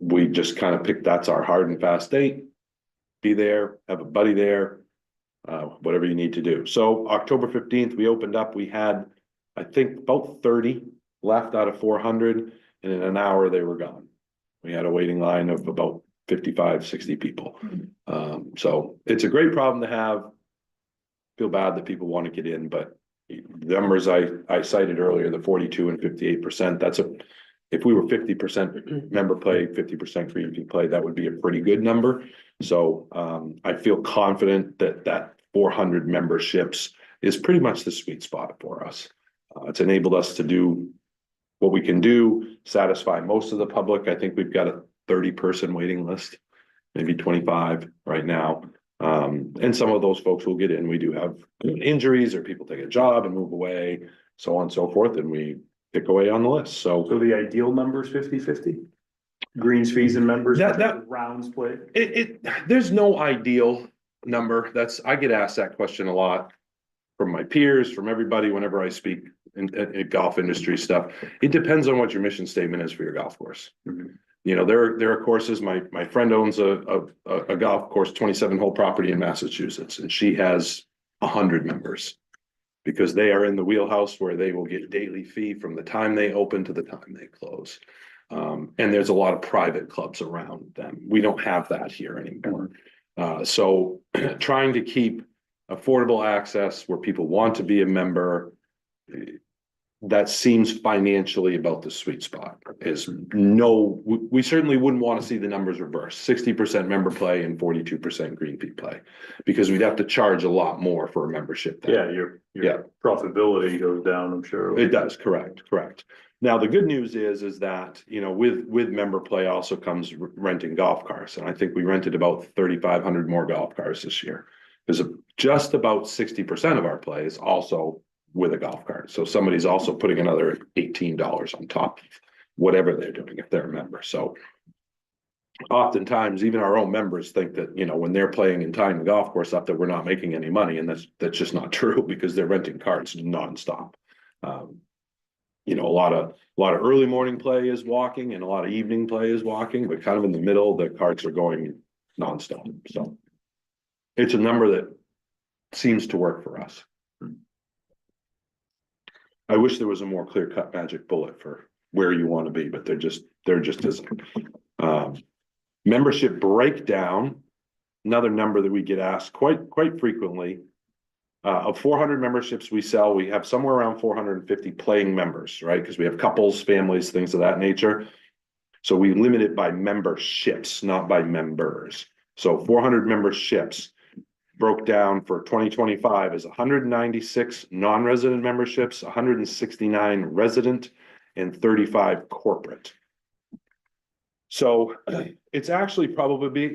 we just kind of picked, that's our hard and fast date. Be there, have a buddy there, whatever you need to do. So October 15th, we opened up. We had, I think, about 30 left out of 400, and in an hour they were gone. We had a waiting line of about 55, 60 people. So it's a great problem to have. Feel bad that people want to get in, but the numbers I cited earlier, the 42 and 58%, if we were 50% member play, 50% green fee play, that would be a pretty good number. So I feel confident that 400 memberships is pretty much the sweet spot for us. It's enabled us to do what we can do, satisfy most of the public. I think we've got a 30-person waiting list, maybe 25 right now. And some of those folks will get in. We do have injuries or people take a job and move away, so on and so forth, and we pick away on the list. So So the ideal number is 50-50? Greens, fees and members, That- rounds played? there's no ideal number. I get asked that question a lot from my peers, from everybody, whenever I speak in golf industry stuff. It depends on what your mission statement is for your golf course. Mhm. You know, there are courses, my friend owns a golf course, 27-hole property in Massachusetts, and she has 100 members. Because they are in the wheelhouse where they will get daily fee from the time they open to the time they close. And there's a lot of private clubs around them. We don't have that here anymore. So trying to keep affordable access where people want to be a member, that seems financially about the sweet spot. We certainly wouldn't want to see the numbers reverse, 60% member play and 42% green fee play, because we'd have to charge a lot more for a membership. then. Yeah, Yeah. your profitability goes down, I'm sure. It does, correct. Now, the good news is that, you know, with member play also comes renting golf cars. And I think we rented about 3,500 more golf cars this year. Because just about 60% of our play is also with a golf cart. So somebody's also putting another $18 on top of whatever they're doing if they're a member. So oftentimes, even our own members think that, you know, when they're playing and tying the golf course up, that we're not making any money. And that's just not true, because they're renting carts nonstop. You know, a lot of early morning play is walking and a lot of evening play is walking, but kind of in the middle, the carts are going nonstop. So it's a number that seems to work for us. I wish there was a more clear-cut magic bullet for where you want to be, but there just isn't. Membership breakdown, another number that we get asked quite frequently. Of 400 memberships we sell, we have somewhere around 450 playing members, right? Because we have couples, families, things of that nature. So we limit it by memberships, not by members. So 400 memberships broke down for 2025 is 196 non-resident memberships, 169 resident, and 35 corporate. So it's actually probably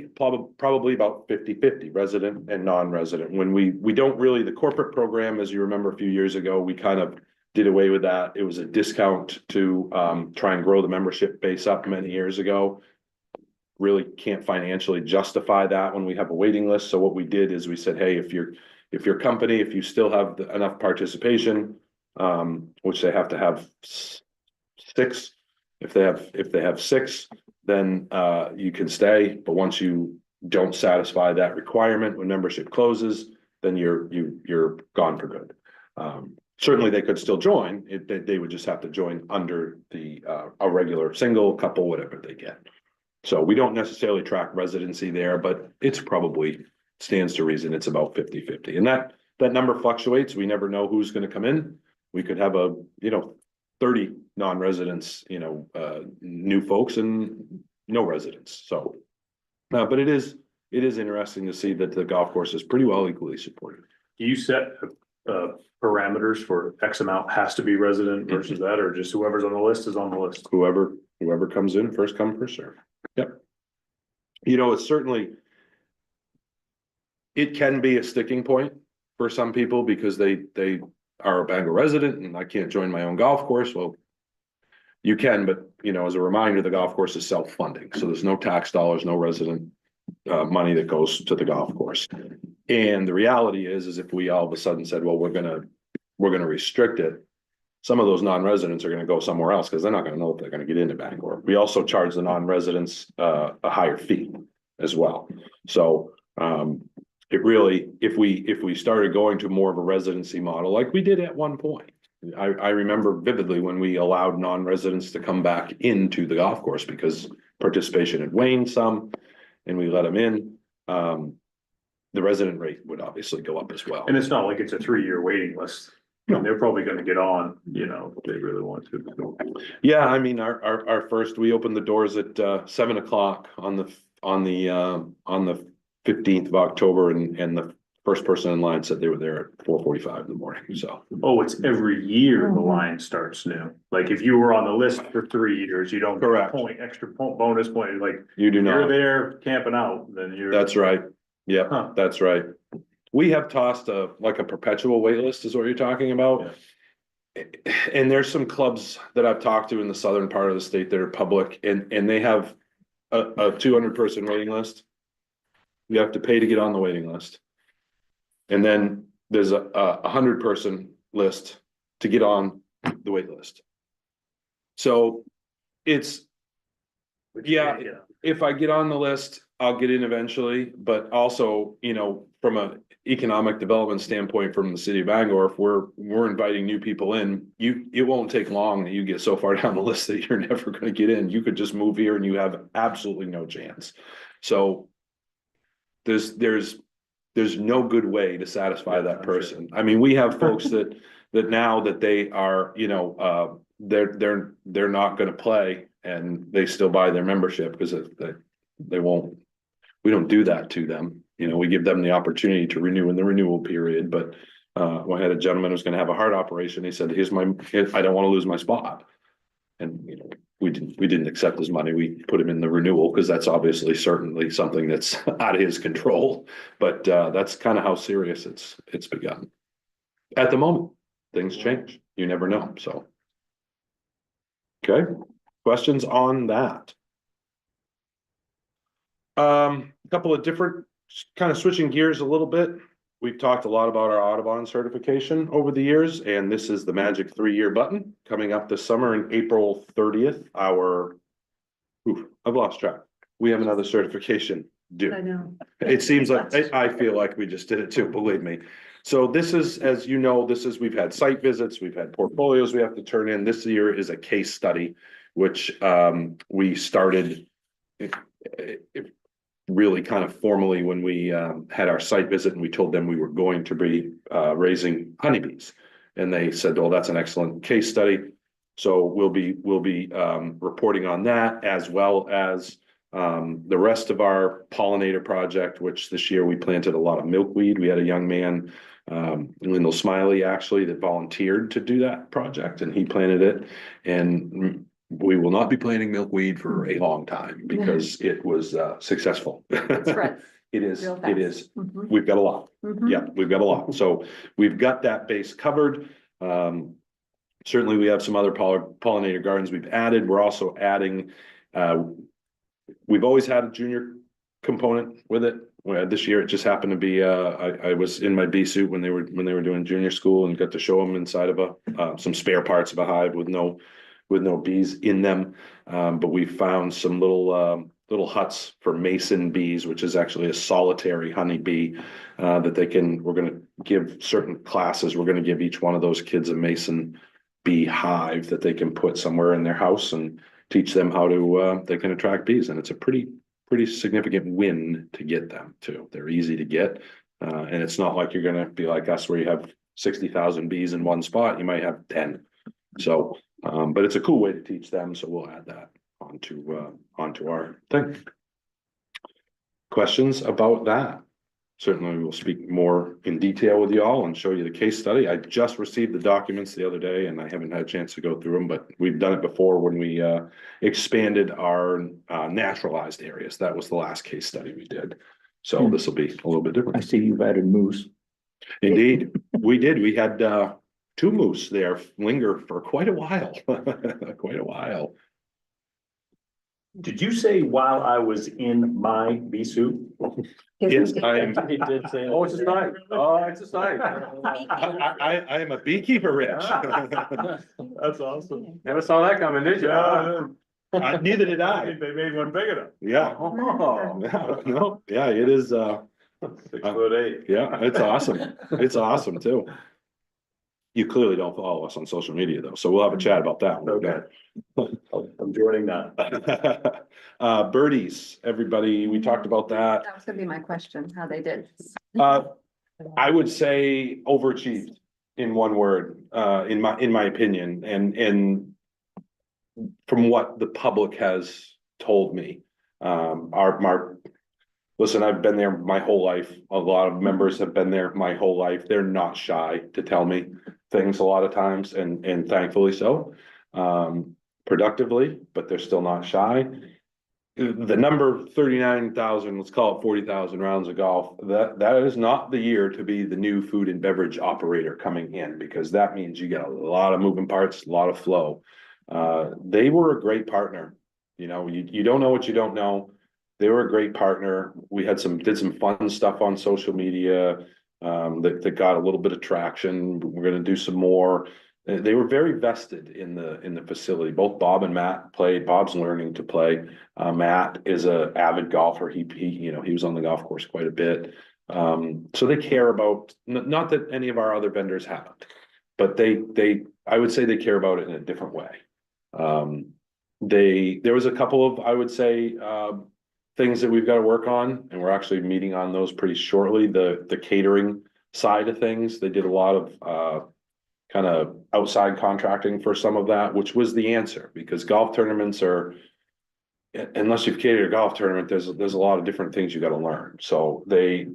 about 50-50 resident and non-resident. When we don't really, the corporate program, as you remember a few years ago, we kind of did away with that. It was a discount to try and grow the membership base up many years ago. Really can't financially justify that when we have a waiting list. So what we did is we said, hey, if your company, if you still have enough participation, which they have to have 6, if they have 6, then you can stay. But once you don't satisfy that requirement when membership closes, then you're gone for good. Certainly they could still join. They would just have to join under a regular single, couple, whatever they get. So we don't necessarily track residency there, but it's probably stands to reason it's about 50-50. And that number fluctuates. We never know who's going to come in. We could have 30 non-residents, new folks and no residents. So, but it is interesting to see that the golf course is pretty well equally supported. Do you set parameters for X amount has to be resident versus that, or just whoever's on the list is on the list? Whoever comes in, first come, first serve. Yep. It's certainly, it can be a sticking point for some people because they are a Bangor resident and I can't join my own golf course. Well, you can, but as a reminder, the golf course is self-funding. So there's no tax dollars, no resident money that goes to the golf course. And the reality is if we all of a sudden said, well, we're gonna restrict it, some of those non-residents are gonna go somewhere else because they're not gonna know if they're gonna get into Bangor. We also charge the non-residents a higher fee as well. So it really, if we started going to more of a residency model like we did at one point, I remember vividly when we allowed non-residents to come back into the golf course because participation had waned some and we let them in. The resident rate would obviously go up as well. And it's not like it's a 3-year waiting list. No. They're probably gonna get on, if they really want to. Yeah, I mean, our first, we opened the doors at 7:00 on the 15th of October and the first person in line said they were there at 4:45 in the morning, so. Oh, it's every year the Mhm. line starts new. Like if you were on the list for 3 years, you don't get a Correct. point, extra point, bonus point, like You do you're not, there camping out, then you're. that's right, yep, Huh. that's right. We have tossed like a perpetual wait list is what you're talking about. And there's some clubs that I've talked to in the southern part of the state that are public and they have a 200-person waiting list. You have to pay to get on the waiting list. And then there's a 100-person list to get on the wait list. So it's, yeah, if I get on the list, I'll get in eventually, but also, you know, from a economic development standpoint from the city of Bangor, if we're inviting new people in, it won't take long that you get so far down the list that you're never gonna get in. You could just move here and you have absolutely no chance. So there's no good way to satisfy that I'm sure. person. I mean, we have folks that now that they are, you know, they're not gonna play and they still buy their membership because they won't. We don't do that to them. You know, we give them the opportunity to renew in the renewal period, but I had a gentleman who was gonna have a heart operation. He said, I don't want to lose my spot. And, you know, we didn't accept his money. We put him in the renewal because that's obviously certainly something that's out of his control. But that's kind of how serious it's begun. At the moment, things change. You never know, so. Okay, questions on that? A couple of different, kind of switching gears a little bit. We've talked a lot about our Audubon certification over the years, and this is the magic 3-year button coming up this summer in April 30th. I've lost track. We have another certification due. I know. It seems like, I feel like we just did it too, believe me. So this is, as you know, we've had site visits, we've had portfolios we have to turn in. This year is a case study, which we started really kind of formally when we had our site visit and we told them we were going to be raising honeybees. And they said, well, that's an excellent case study. So we'll be reporting on that as well as the rest of our pollinator project, which this year we planted a lot of milkweed. We had a young man, Lyndall Smiley, actually, that volunteered to do that project and he planted it. And we will not be planting milkweed for a long time because it was successful. Spreads It is, real it is. fast. Mhm. We've got a lot. Mhm. Yeah, we've got a lot. So we've got that base covered. Certainly we have some other pollinator gardens we've added. We're also adding, we've always had a junior component with it. This year it just happened to be, I was in my bee suit when they were doing junior school and got to show them inside of some spare parts of a hive with no bees in them. But we found some little huts for mason bees, which is actually a solitary honeybee that we're gonna give certain classes. We're gonna give each one of those kids a mason bee hive that they can put somewhere in their house and teach them how to, they can attract bees. And it's a pretty significant win to get them too. They're easy to get. And it's not like you're gonna be like us where you have 60,000 bees in one spot. You might have 10. So, but it's a cool way to teach them. So we'll add that onto our thing. Questions about that? Certainly we'll speak more in detail with you all and show you the case study. I just received the documents the other day and I haven't had a chance to go through them, but we've done it before when we expanded our naturalized areas. That was the last case study we did. So this will be a little bit I different. see you've added moose. Indeed, we did. We had 2 moose there linger for quite a while, quite a while. Did you say while I was in my bee suit? Yes, I am. He did say. Oh, it's a sign. Oh, it's a sign. I am a beekeeper, Rich. That's awesome. Never saw that coming, did you? Neither did I I. think they made one big enough. Yeah. Oh. No, yeah, it is, 6'8". yeah, it's awesome. It's awesome too. You clearly don't follow us on social media though, so we'll have a chat about that. Okay. I'm joining that. Birdies, everybody, we talked about that. That was gonna be my question, how they did. I would say overachieved in one word, in my opinion, and from what the public has told me. listen, I've been there my whole life. A lot of members have been there my whole life. They're not shy to tell me things a lot of times, and thankfully so. Productively, but they're still not shy. The number 39,000, let's call it 40,000 rounds of golf, that is not the year to be the new food and beverage operator coming in, because that means you get a lot of moving parts, a lot of flow. They were a great partner. You know, you don't know what you don't know. They were a great partner. We did some fun stuff on social media that got a little bit of traction. We're gonna do some more. They were very vested in the facility. Both Bob and Matt played. Bob's learning to play. Matt is an avid golfer. He was on the golf course quite a bit. So they care about, not that any of our other vendors haven't, but I would say they care about it in a different way. There was a couple of, I would say, things that we've got to work on, and we're actually meeting on those pretty shortly. The catering side of things, they did a lot of kind of outside contracting for some of that, which was the answer, because golf tournaments are, unless you've catered a golf tournament, there's a lot of different things you got to learn. So they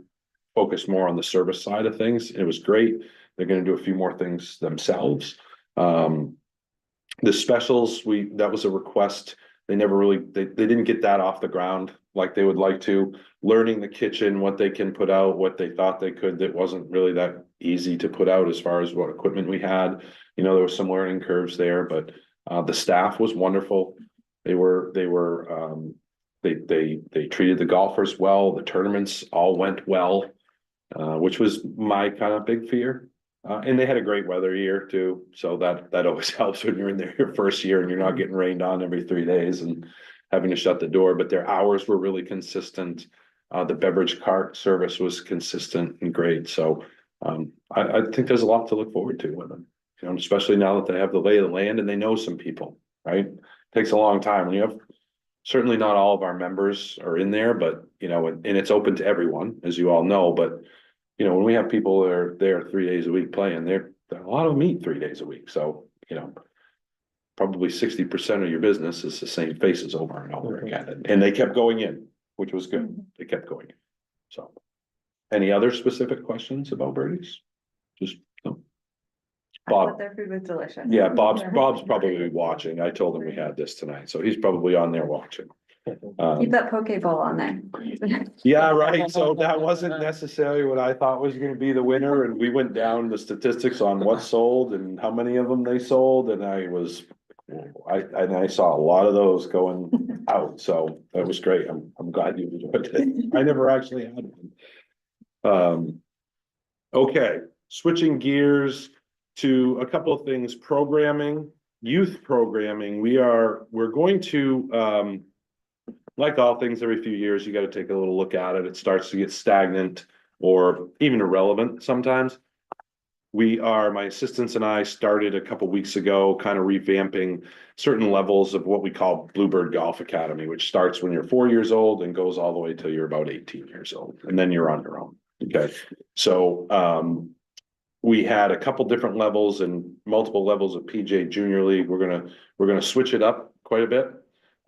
focus more on the service side of things. It was great. They're going to do a few more things themselves. The specials, that was a request. They never really, they didn't get that off the ground like they would like to. Learning the kitchen, what they can put out, what they thought they could, that wasn't really that easy to put out as far as what equipment we had. You know, there was some learning curves there, but the staff was wonderful. They treated the golfers well. The tournaments all went well, which was my kind of big fear. And they had a great weather year too, so that always helps when you're in there your first year and you're not getting rained on every 3 days and having to shut the door. But their hours were really consistent. The beverage cart service was consistent and great. So I think there's a lot to look forward to with them. You know, especially now that they have the lay of the land and they know some people. Right, takes a long time. When you have, certainly not all of our members are in there, but you know, and it's open to everyone, as you all know. But you know, when we have people that are there 3 days a week playing, a lot of them eat 3 days a week. So, you know, probably 60% of your business is the same faces over and over again. And they kept going in, which was good. They kept going in. So, any other specific questions about birdies? Just, no. I thought Bob, their food was delicious. yeah, Bob's probably watching. I told him we had this tonight, so he's probably on there watching. Keep that poke bowl on there. Yeah, right. So that wasn't necessarily what I thought was gonna be the winner, and we went down the statistics on what sold and how many of them they sold, and I saw a lot of those going out, so that was great. I'm glad you enjoyed it. I never actually had one. Okay, switching gears to a couple of things. Programming, youth programming. We're going to like all things, every few years, you got to take a little look at it. It starts to get stagnant or even irrelevant sometimes. My assistants and I started a couple weeks ago, kind of revamping certain levels of what we call Bluebird Golf Academy, which starts when you're 4 years old and goes all the way till you're about 18 years old, and then you're on your own. Okay, so we had a couple different levels and multiple levels of PGA Junior League. We're gonna switch it up quite a bit.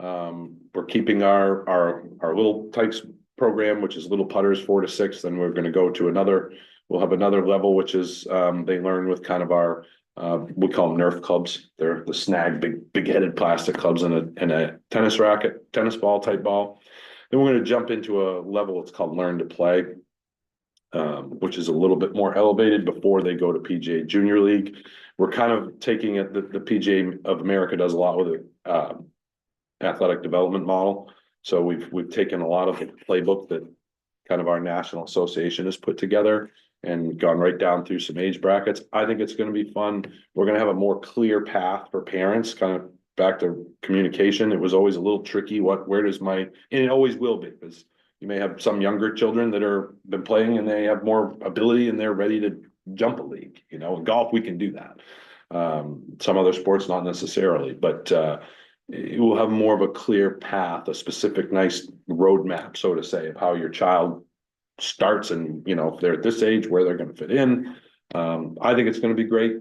We're keeping our little Tykes program, which is little putters 4 to 6. Then we're going to go to we'll have another level, which is they learn with kind of our we call them Nerf clubs. They're the snag big headed plastic clubs and a tennis racket, tennis ball type ball. Then we're going to jump into a level it's called Learn to Play, which is a little bit more elevated before they go to PGA Junior League. We're kind of taking it, the PGA of America does a lot with it. Athletic development model. So we've taken a lot of the playbook that kind of our national association has put together and gone right down through some age brackets. I think it's going to be fun. We're going to have a more clear path for parents, kind of back to communication. It was always a little tricky. And it always will be, because you may have some younger children that are been playing and they have more ability and they're ready to jump a league. You know, in golf, we can do that. Some other sports, not necessarily, but it will have more of a clear path, a specific nice roadmap, so to say, of how your child starts, and you know, if they're at this age, where they're going to fit in. I think it's going to be great.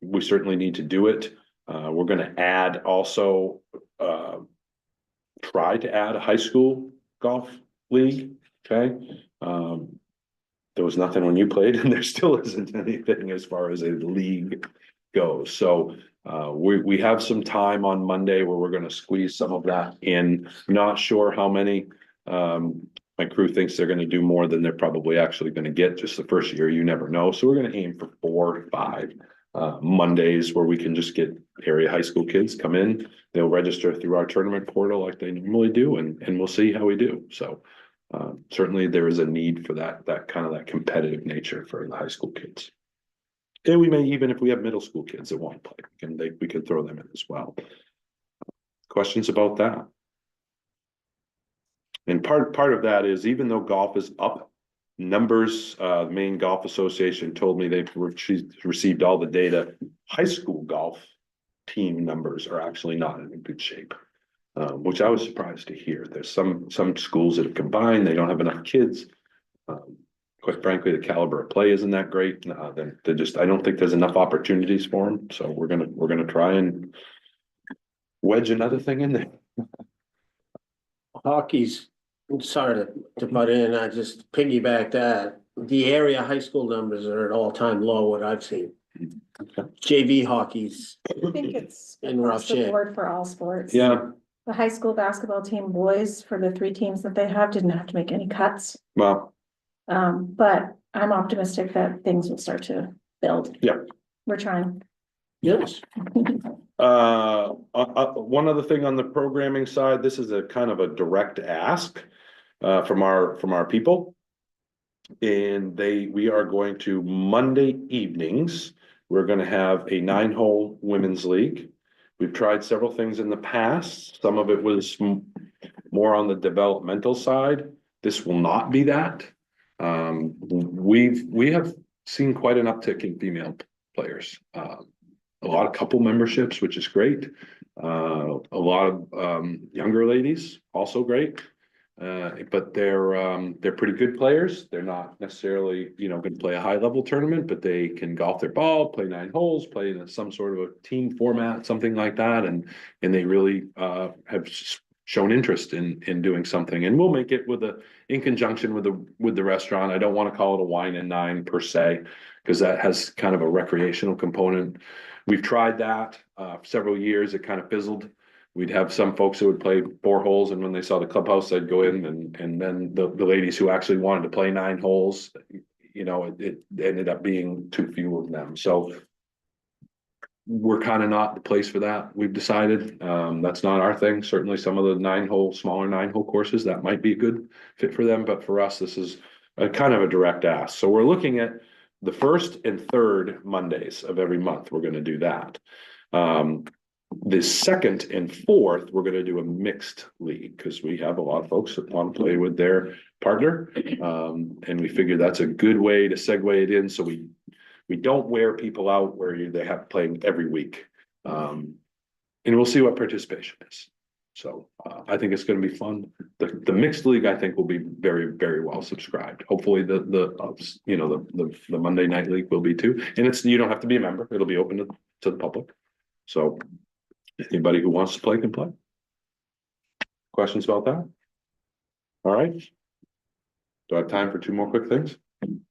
We certainly need to do it. We're going to add also try to add a high school golf league, okay? There was nothing when you played, and there still isn't anything as far as a league goes. So we have some time on Monday where we're gonna squeeze some of that in. Not sure how many. My crew thinks they're gonna do more than they're probably actually gonna get just the first year. You never know. So we're gonna aim for 4 to 5 Mondays where we can just get area high school kids come in. They'll register through our tournament portal like they normally do, and we'll see how we do. So certainly there is a need for that kind of that competitive nature for the high school kids. And we may, even if we have middle school kids that want to play, we can throw them in as well. Questions about that? And part of that is, even though golf is up, numbers, the Maine Golf Association told me they've received all the data. High school golf team numbers are actually not in good shape. Which I was surprised to hear. There's some schools that have combined, they don't have enough kids. Quite frankly, the caliber of play isn't that great. They're just, I don't think there's enough opportunities for them. So we're gonna try and wedge another thing in there. Hockey's, sorry to butt in, I just piggyback that. The area high school numbers are at all-time low, what I've seen. JV hockey's I think it's in rough across the shape. board for all sports. Yeah, The high school basketball team boys, for the 3 teams that they have, didn't have to make any cuts. well, But I'm optimistic that things will start to build. Yeah. We're trying. Yes. one other thing on the programming side, this is a kind of a direct ask from our people. And we are going to Monday evenings, we're gonna have a 9-hole women's league. We've tried several things in the past. Some of it was more on the developmental side. This will not be that. We have seen quite an uptick in female players. A lot of couple memberships, which is great. A lot of younger ladies, also great. But they're pretty good players. They're not necessarily, going to play a high level tournament, but they can golf their ball, play 9 holes, play in some sort of a team format, something like that. And they really have shown interest in doing something. And we'll make it in conjunction with the restaurant. I don't want to call it a wine and dine per se, because that has kind of a recreational component. We've tried that several years. It kind of fizzled. We'd have some folks that would play 4 holes, and when they saw the clubhouse, they'd go in, and then the ladies who actually wanted to play 9 holes, it ended up being too few of them. So we're kind of not the place for that. We've decided that's not our thing. Certainly some of the smaller 9-hole courses, that might be a good fit for them. But for us, this is a kind of a direct ask. So we're looking at the 1st and 3rd Mondays of every month. We're going to do that. The 2nd and 4th, we're going to do a mixed league, because we have a lot of folks that want to play with their partner. And we figure that's a good way to segue it in. So we don't wear people out where they have playing every week. And we'll see what participation is. So I think it's going to be fun. The mixed league, I think, will be very, very well subscribed. Hopefully the Monday night league will be too. And you don't have to be a member. It'll be open to the public. So anybody who wants to play can play. Questions about that? All right. Do I have time for 2 more quick things?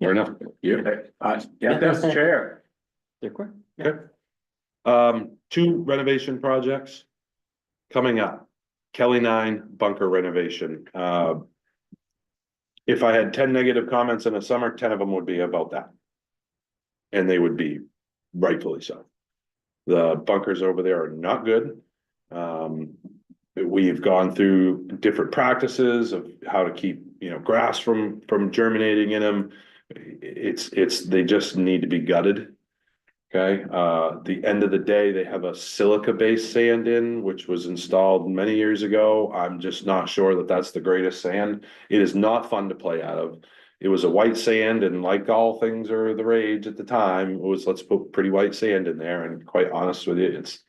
Or enough? Yeah, that's the chair. Okay. 2 renovation projects coming up. Kelly 9 bunker renovation. If I had 10 negative comments in the summer, 10 of them would be about that. And they would be rightfully so. The bunkers over there are not good. We've gone through different practices of how to keep, grass from germinating in them. They just need to be gutted. Okay, the end of the day, they have a silica-based sand in, which was installed many years ago. I'm just not sure that that's the greatest sand. It is not fun to play out of. It was a white sand, and like all things are the rage at the time, it was, let's put pretty white sand in there. And quite honest with you, it's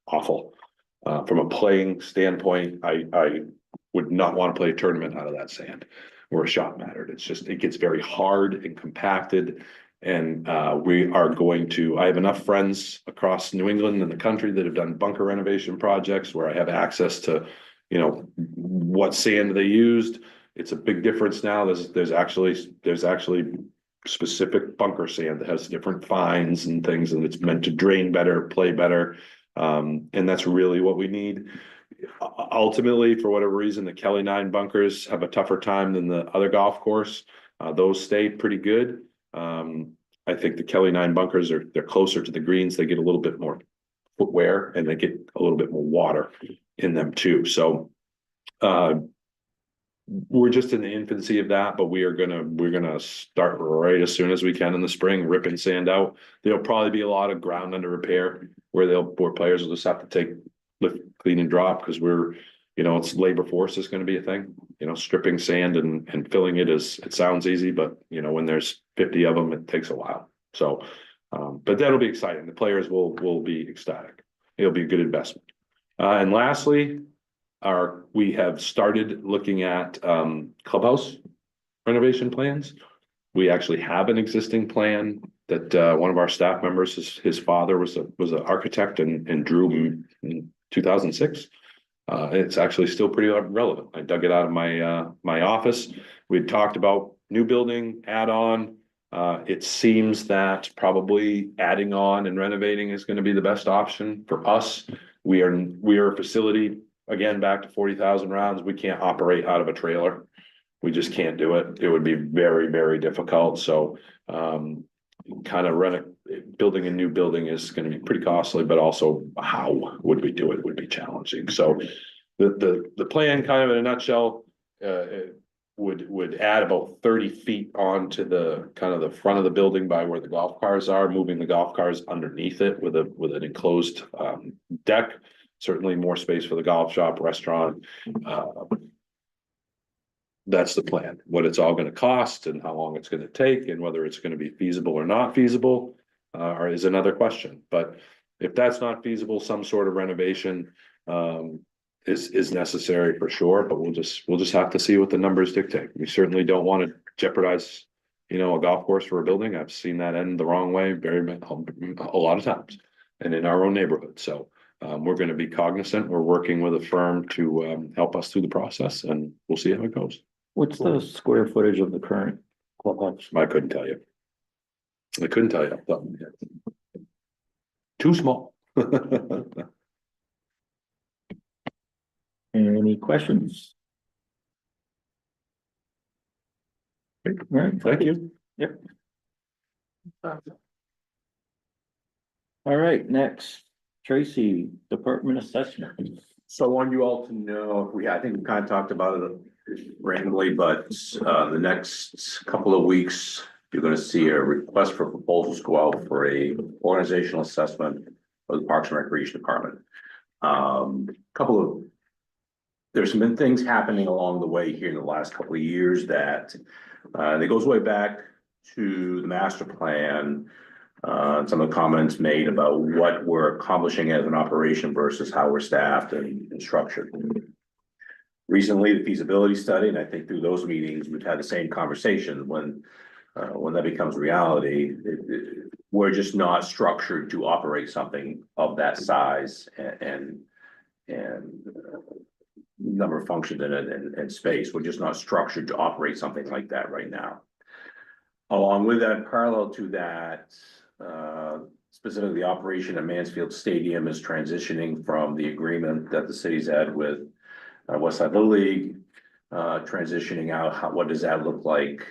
awful. From a playing standpoint, I would not want to play a tournament out of that sand or a shot mattered. It gets very hard and compacted. And we are going to, I have enough friends across New England and the country that have done bunker renovation projects where I have access to, you know, what sand they used. It's a big difference now. There's actually specific bunker sand that has different fines and things, and it's meant to drain better, play better. And that's really what we need. Ultimately, for whatever reason, the Kelly 9 bunkers have a tougher time than the other golf course. Those stay pretty good. I think the Kelly 9 bunkers they're closer to the greens. They get a little bit more footwear and they get a little bit more water in them too. So, we're just in the infancy of that, but we're gonna start right as soon as we can in the spring, ripping sand out. There'll probably be a lot of ground under repair where players will just have to take lift, clean and drop, because it's labor force is gonna be a thing. Stripping sand and filling it sounds easy, but when there's 50 of them, it takes a while. So, but that'll be exciting. The players will be ecstatic. It'll be a good investment. And lastly, we have started looking at clubhouse renovation plans. We actually have an existing plan that one of our staff members, his father was an architect and drew in 2006. It's actually still pretty relevant. I dug it out of my office. We talked about new building, add-on. It seems that probably adding on and renovating is going to be the best option for us. We are a facility. Again, back to 40,000 rounds, we can't operate out of a trailer. We just can't do it. It would be very, very difficult. So, building a new building is going to be pretty costly, but also how would we do it would be challenging. So the plan kind of in a nutshell, would add about 30 feet onto the kind of the front of the building by where the golf cars are, moving the golf cars underneath it with an enclosed deck. Certainly more space for the golf shop, restaurant. That's the plan. What it's all going to cost and how long it's going to take and whether it's going to be feasible or not feasible is another question. But if that's not feasible, some sort of renovation is necessary for sure. But we'll just have to see what the numbers dictate. We certainly don't want to jeopardize, a golf course for a building. I've seen that end the wrong way a lot of times, and in our own neighborhood. So. We're going to be cognizant. We're working with a firm to help us through the process, and we'll see how it goes. What's the square footage of the current clubhouse? I couldn't tell you. Off the top of my head. Too small. Any questions? All right, Thank you. Yep. All right, next, Tracy, Department Assessment. So I want you all to know, I think we kind of talked about it randomly, but the next couple of weeks, you're gonna see a request for proposals go out for a organizational assessment of the Parks and Recreation Department. There's been things happening along the way here in the last couple of years that it goes way back to the master plan. Some of the comments made about what we're accomplishing as an operation versus how we're staffed and structured. Recently, the feasibility study, and I think through those meetings, we've had the same conversation when that becomes reality. We're just not structured to operate something of that size and number of functions in it and space. We're just not structured to operate something like that right now. Along with that, parallel to that, specifically the operation at Mansfield Stadium is transitioning from the agreement that the city's had with Westside Little League, transitioning out. What does that look like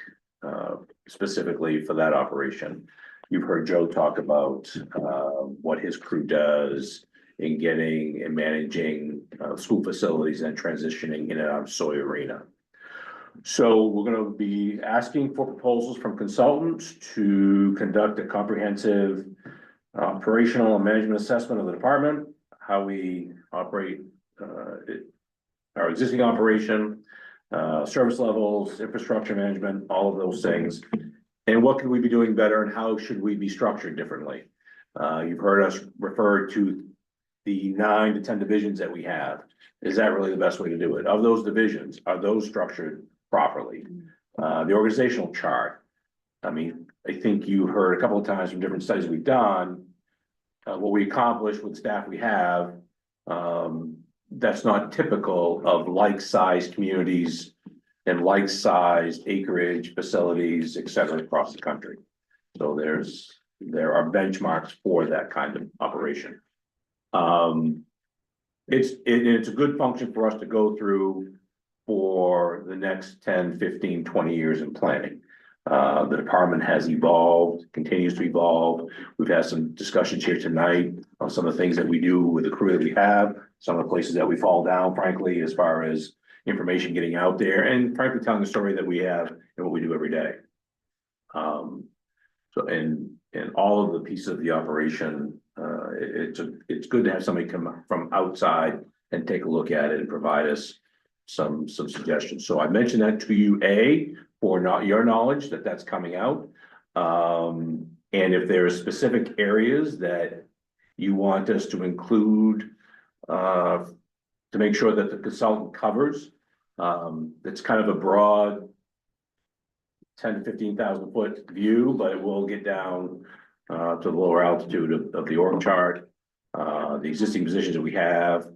specifically for that operation? You've heard Joe talk about what his crew does in getting and managing school facilities and transitioning in and out of Soy Arena. So we're going to be asking for proposals from consultants to conduct a comprehensive operational and management assessment of the department, how we operate our existing operation, service levels, infrastructure management, all of those things. And what can we be doing better and how should we be structured differently? You've heard us refer to the 9 to 10 divisions that we have. Is that really the best way to do it? Of those divisions, are those structured properly? The organizational chart. I mean, I think you heard a couple of times from different studies we've done, what we accomplished with staff we have, that's not typical of like-sized communities and like-sized acreage facilities, et cetera, across the country. So there are benchmarks for that kind of operation. It's a good function for us to go through for the next 10, 15, 20 years in planning. The department has evolved, continues to evolve. We've had some discussions here tonight on some of the things that we do with the crew that we have, some of the places that we fall down, frankly, as far as information getting out there, and frankly, telling the story that we have and what we do every day. So, and all of the pieces of the operation, it's good to have somebody come from outside and take a look at it and provide us some suggestions. So I mentioned that to you, for not your knowledge that that's coming out. And if there are specific areas that you want us to include, to make sure that the consultant covers, it's kind of a broad 10 to 15,000 foot view, but it will get down to the lower altitude of the org chart. The existing positions that we have,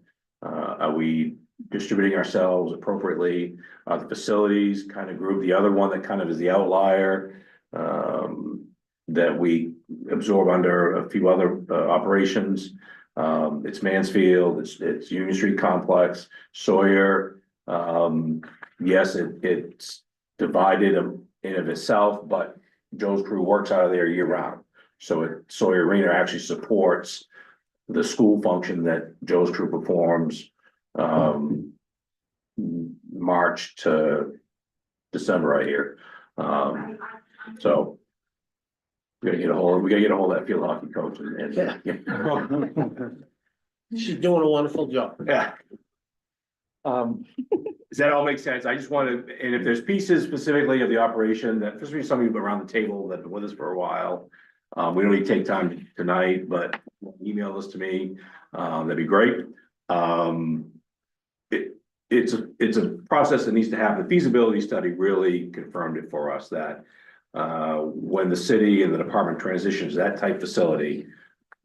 are we distributing ourselves appropriately? The facilities kind of group, the other one that kind of is the outlier, that we absorb under a few other operations. It's Mansfield, it's Union Street Complex, Sawyer. Yes, it's divided in of itself, but Joe's crew works out of there year round. So Sawyer Arena actually supports the school function that Joe's crew performs, March to December right here. So we gotta get a hold of that field hockey coach and She's doing a wonderful job. yeah. Does that all make sense? I just wanted, and if there's pieces specifically of the operation that, especially some of you around the table that have been with us for a while. We don't need to take time tonight, but email this to me, that'd be great. It's a process that needs to happen. The feasibility study really confirmed it for us that when the city and the department transitions that type facility,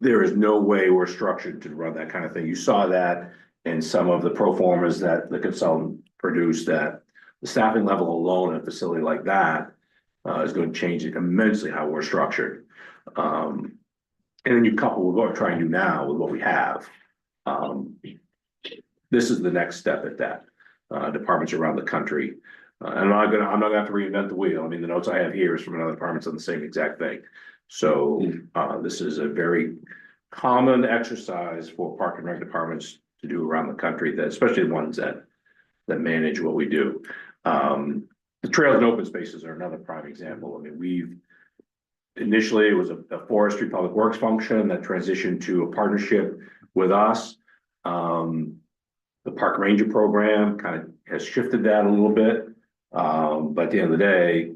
there is no way we're structured to run that kind of thing. You saw that in some of the pro formas that the consultant produced, that the staffing level alone in a facility like that is going to change immensely how we're structured. And then you couple with what we're trying to do now with what we have. This is the next step at that. Departments around the country. And I'm not gonna have to reinvent the wheel. I mean, the notes I have here is from another department on the same exact thing. So this is a very common exercise for park and rec departments to do around the country, that especially the ones that manage what we do. The trails and open spaces are another prime example. I mean, initially it was a forestry public works function that transitioned to a partnership with us. The park ranger program kind of has shifted that a little bit. But at the end of the day,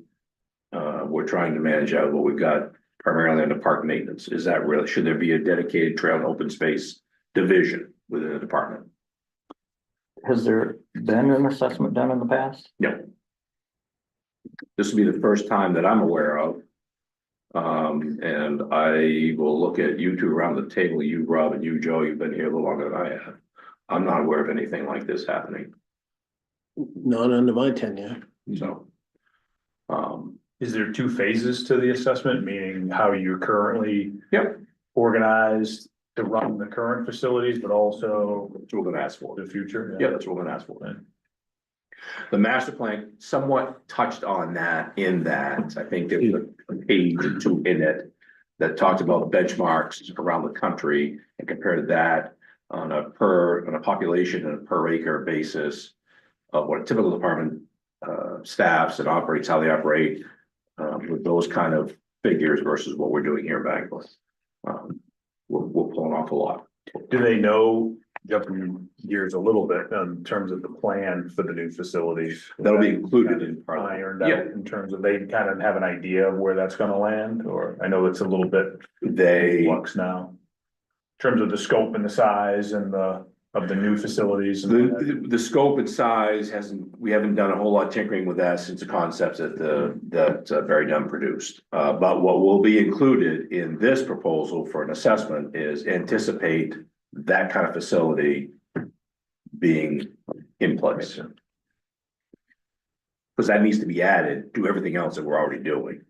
we're trying to manage out what we've got primarily under park maintenance. Is that really, should there be a dedicated trail and open space division within the department? Has there been an assessment done in the past? No. This will be the first time that I'm aware of. And I will look at you two around the table, you, Rob, and you, Joe, you've been here a little longer than I have. I'm not aware of anything like this happening, Not under my tenure. so. Is there two phases to the assessment, meaning how you're currently Yep, organized to run the current facilities, but also that's what we're gonna ask for. the future? Yeah, that's what we're gonna ask for. The master plan somewhat touched on that in that, I think there was a page or two in it that talked about benchmarks around the country and compared that on a population and a per acre basis of what a typical department staffs and operates, how they operate, with those kind of figures versus what we're doing here in Bangor. We're pulling off a lot. Do they know, jumping gears a little bit, in terms of the plan for the new facilities? That'll be included in part of it. Ironed out Yeah. in terms of, they kind of have an idea of where that's gonna land, or I know it's a little bit They, flux now. In terms of the scope and the size and of the new facilities. And the scope and size we haven't done a whole lot tinkering with that since the concepts that Barry Dunn produced. But what will be included in this proposal for an assessment is anticipate that kind of facility being in place. Because that needs to be added to everything else that we're already doing.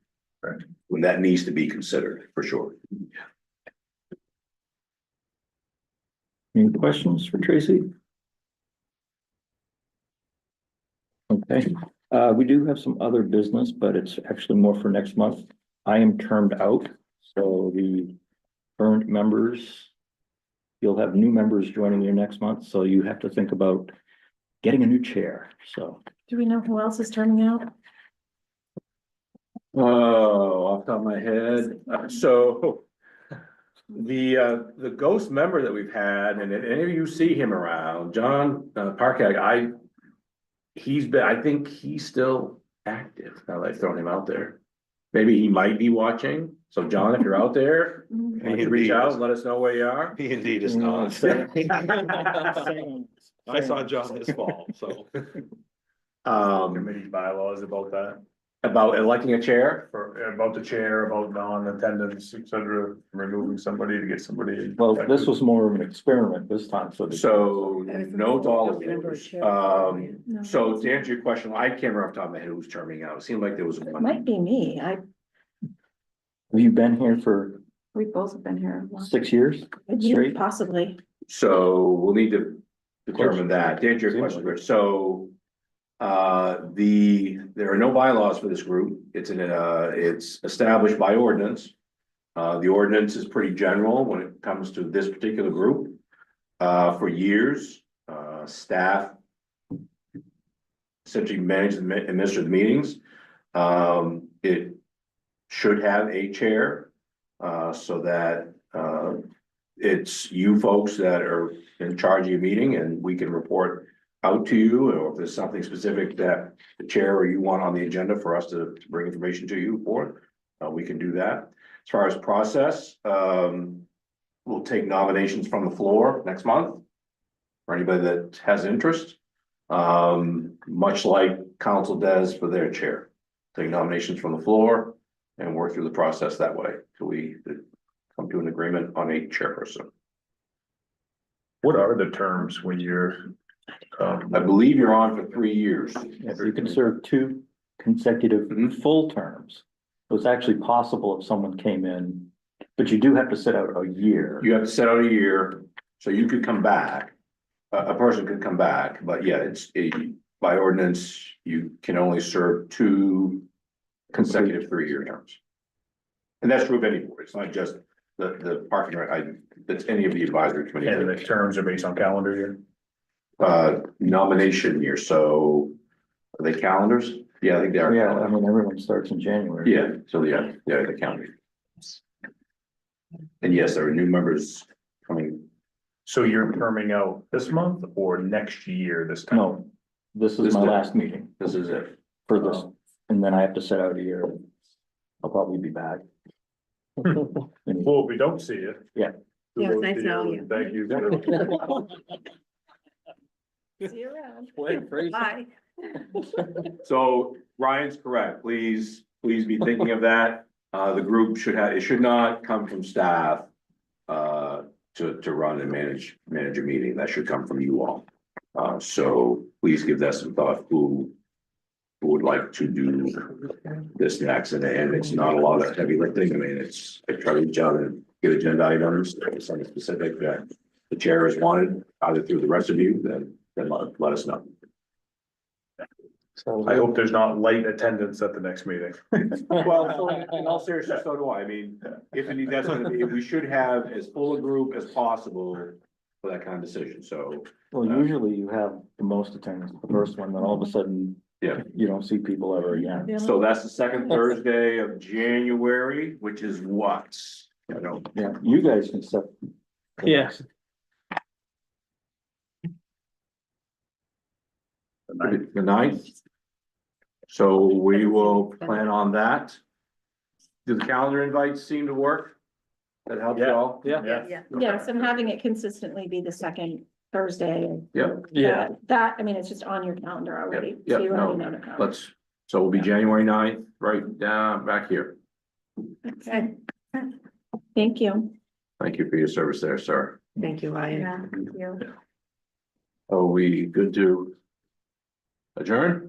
Right. When that needs to be considered, for sure. Any questions for Tracy? Okay, we do have some other business, but it's actually more for next month. I am termed out, so the current members. You'll have new members joining you next month, so you have to think about getting a new chair, so. Do we know who else is turning out? Oh, off the top of my head, so. The ghost member that we've had, and if any of you see him around, John Parkag, I think he's still active, now that I've thrown him out there. Maybe he might be watching, so John, if you're out there, why don't you reach out and let us know where you are. He indeed is not. I saw John this fall, so. Committee bylaws about that, About electing a chair, about the chair, about non-attendance, et cetera, removing somebody to get somebody. Well, this was more of an experiment this time, so. so no to all of those. No. So to answer your question, I can't remember off the top of my head who's terming out, it seemed like there was It one. might be me. Have you been here for We both have been here. 6 years straight? Possibly. So we'll need to determine that. To answer your question, Rich, so. There are no bylaws for this group. It's established by ordinance. The ordinance is pretty general when it comes to this particular group. For years, staff. Essentially manage and administer the meetings. It should have a chair, so that, it's you folks that are in charge of your meeting and we can report out to you, or if there's something specific that the chair or you want on the agenda for us to bring information to you for, we can do that. As far as process, we'll take nominations from the floor next month for anybody that has interest. Much like council does for their chair, take nominations from the floor and work through the process that way, so we come to an agreement on a chairperson. What are the terms when you're? I believe you're on for 3 years. Yes, you can serve 2 consecutive full terms. So it's actually possible if someone came in, but you do have to sit out a year. You have to set out a year, so you could come back. A person could come back, but yeah, by ordinance, you can only serve 2 consecutive 3-year terms. And that's true of any board, it's not just the parking, it's any of the advisory And the committee. terms are based on calendar year? Nomination year, so are they calendars? Yeah, I think they are. Yeah, I mean, everyone starts in January. Yeah, so yeah, the calendar. And yes, there are new members coming. So you're terming out this month or next year this time? No, this is This my day. last meeting This is it. for this, and then I have to sit out a year. I'll probably be back. Well, if we don't see it. Yeah. Yeah, it's nice knowing you. Thank you. for- See you around. Bye. Bye. So Ryan's correct. Please be thinking of that. The group it should not come from staff. To run and manage a meeting. That should come from you all. So please give that some thought, who would like to do this next, and it's not a lot of heavy lifting. I mean, I try to reach out and get agenda items, if there's something specific that the chair has wanted, either through the rest of you, then let us know. I hope there's not light attendance at the next meeting. Well, so in all seriousness, so do I. I mean, if indeed that's gonna be, we should have as full a group as possible for that kind of decision, so. Well, usually you have the most attendance, the first one, then all of a sudden. Yeah. You don't see people ever again. So that's the second Thursday of January, which is what? I don't, Yeah, you guys can set. Yes. the 9th. So we will plan on that. Do the calendar invites seem to work? That helps you all? Yeah. Yes, I'm having it consistently be the second Thursday. Yep, That, I mean, it's just on your calendar already. Yep, so you no, already know to come. so we'll be January 9th, right down back here. Okay. Thank you. Thank you for your service there, sir. Thank you, Ryan. Yeah, thank you. Are we good to adjourn?